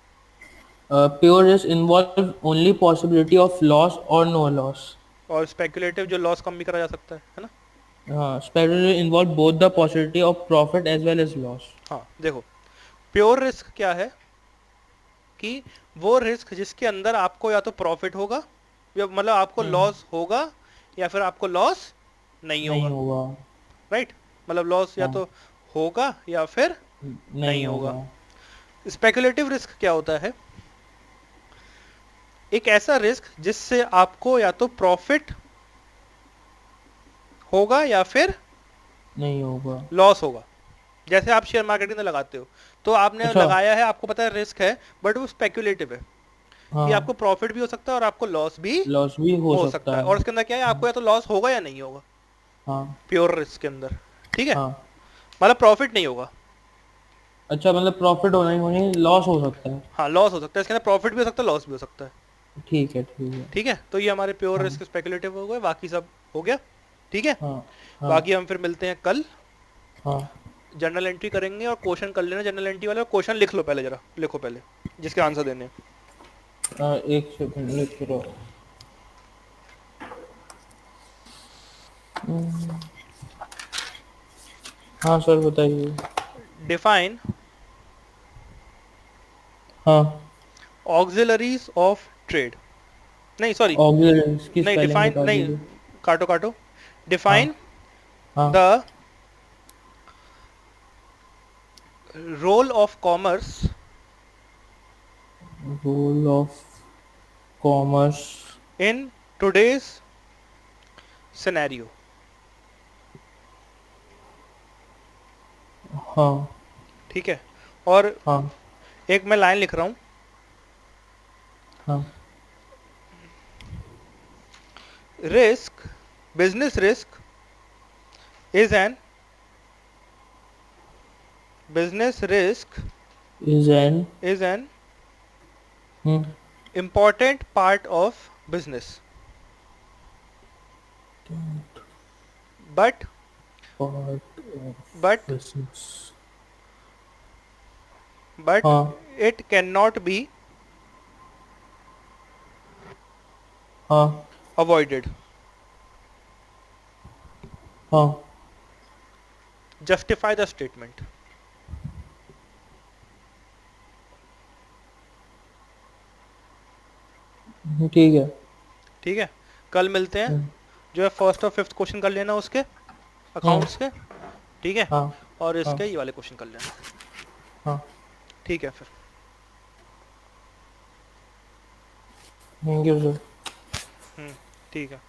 Pure risk involve only possibility of loss और नो लॉस। और स्पेक्यूलेटिव जो लॉस कम भी करा जा सकता है ना। हाँ, speculative involve both the possibility of profit as well as loss. हाँ देखो, प्योर रिस्क क्या है कि वो रिस्क जिसके अंदर आपको या तो प्रॉफिट होगा या मतलब आपको लॉस होगा या फिर आपको लॉस नहीं नहीं होगा, होगा। राइट। मतलब लॉस या हाँ। तो होगा या फिर नहीं नहीं होगा। होगा। स्पेकुलेटिव रिस्क क्या होता है, एक ऐसा रिस्क जिससे आपको या तो प्रॉफिट होगा या फिर नहीं होगा। लॉस होगा। जैसे आप शेयर मार्केटिंग में लगाते हो तो आपने अच्छा। लगाया है, आपको पता है रिस्क है, बट वो स्पेकुलेटिव है कि हाँ, आपको प्रॉफिट भी हो सकता है और आपको लॉस भी लॉस भी हो हो सकता सकता है। है। और उसके अंदर क्या है, आपको या तो लॉस होगा या नहीं होगा, हाँ। प्योर रिस्क के अंदर, ठीक है। हाँ। मतलब प्रॉफिट नहीं होगा, अच्छा, मतलब प्रॉफिट होना ही होनी, लॉस हो सकता है। हाँ लॉस हो सकता है, इसके अंदर प्रॉफिट भी हो सकता है लॉस भी हो सकता है, ठीक है, ठीक है। ठीक है। तो ये हमारे प्योर हाँ। रिस्क स्पेकुलेटिव हो गए, बाकी सब हो गया, ठीक है। हाँ। हाँ। बाकी हम फिर मिलते हैं कल, हाँ। जनरल एंट्री करेंगे और क्वेश्चन कर लेना जनरल एंट्री वाले। क्वेश्चन लिख लो पहले, जरा लिखो पहले जिसके आंसर देने हैं। एक सेकंड लिख रहा हूँ। हाँ सर बताइए। डिफाइन हाँ। ऑक्सिलरीज ऑफ ट्रेड, नहीं सॉरी, ऑक्सिलरीज की नहीं स्पेलिंग डिफाइन बता नहीं, दीजिए। काटो काटो, हाँ। डिफाइन हाँ। The role of commerce role of commerce. In today's scenario. हाँ। ठीक है, और हाँ। एक मैं लाइन लिख रहा हूँ, हाँ। Risk, business risk is an, business risk is an. Is an important part of business, but part but business. but हाँ। it cannot be हाँ। avoided. हाँ। Justify the statement. ठीक है। ठीक है, कल मिलते हैं। जो है फर्स्ट और फिफ्थ क्वेश्चन कर लेना उसके अकाउंट्स के, ठीक है। हाँ और हाँ इसके ये वाले क्वेश्चन कर लेना, हाँ। ठीक है फिर। Thank you sir. ठीक है।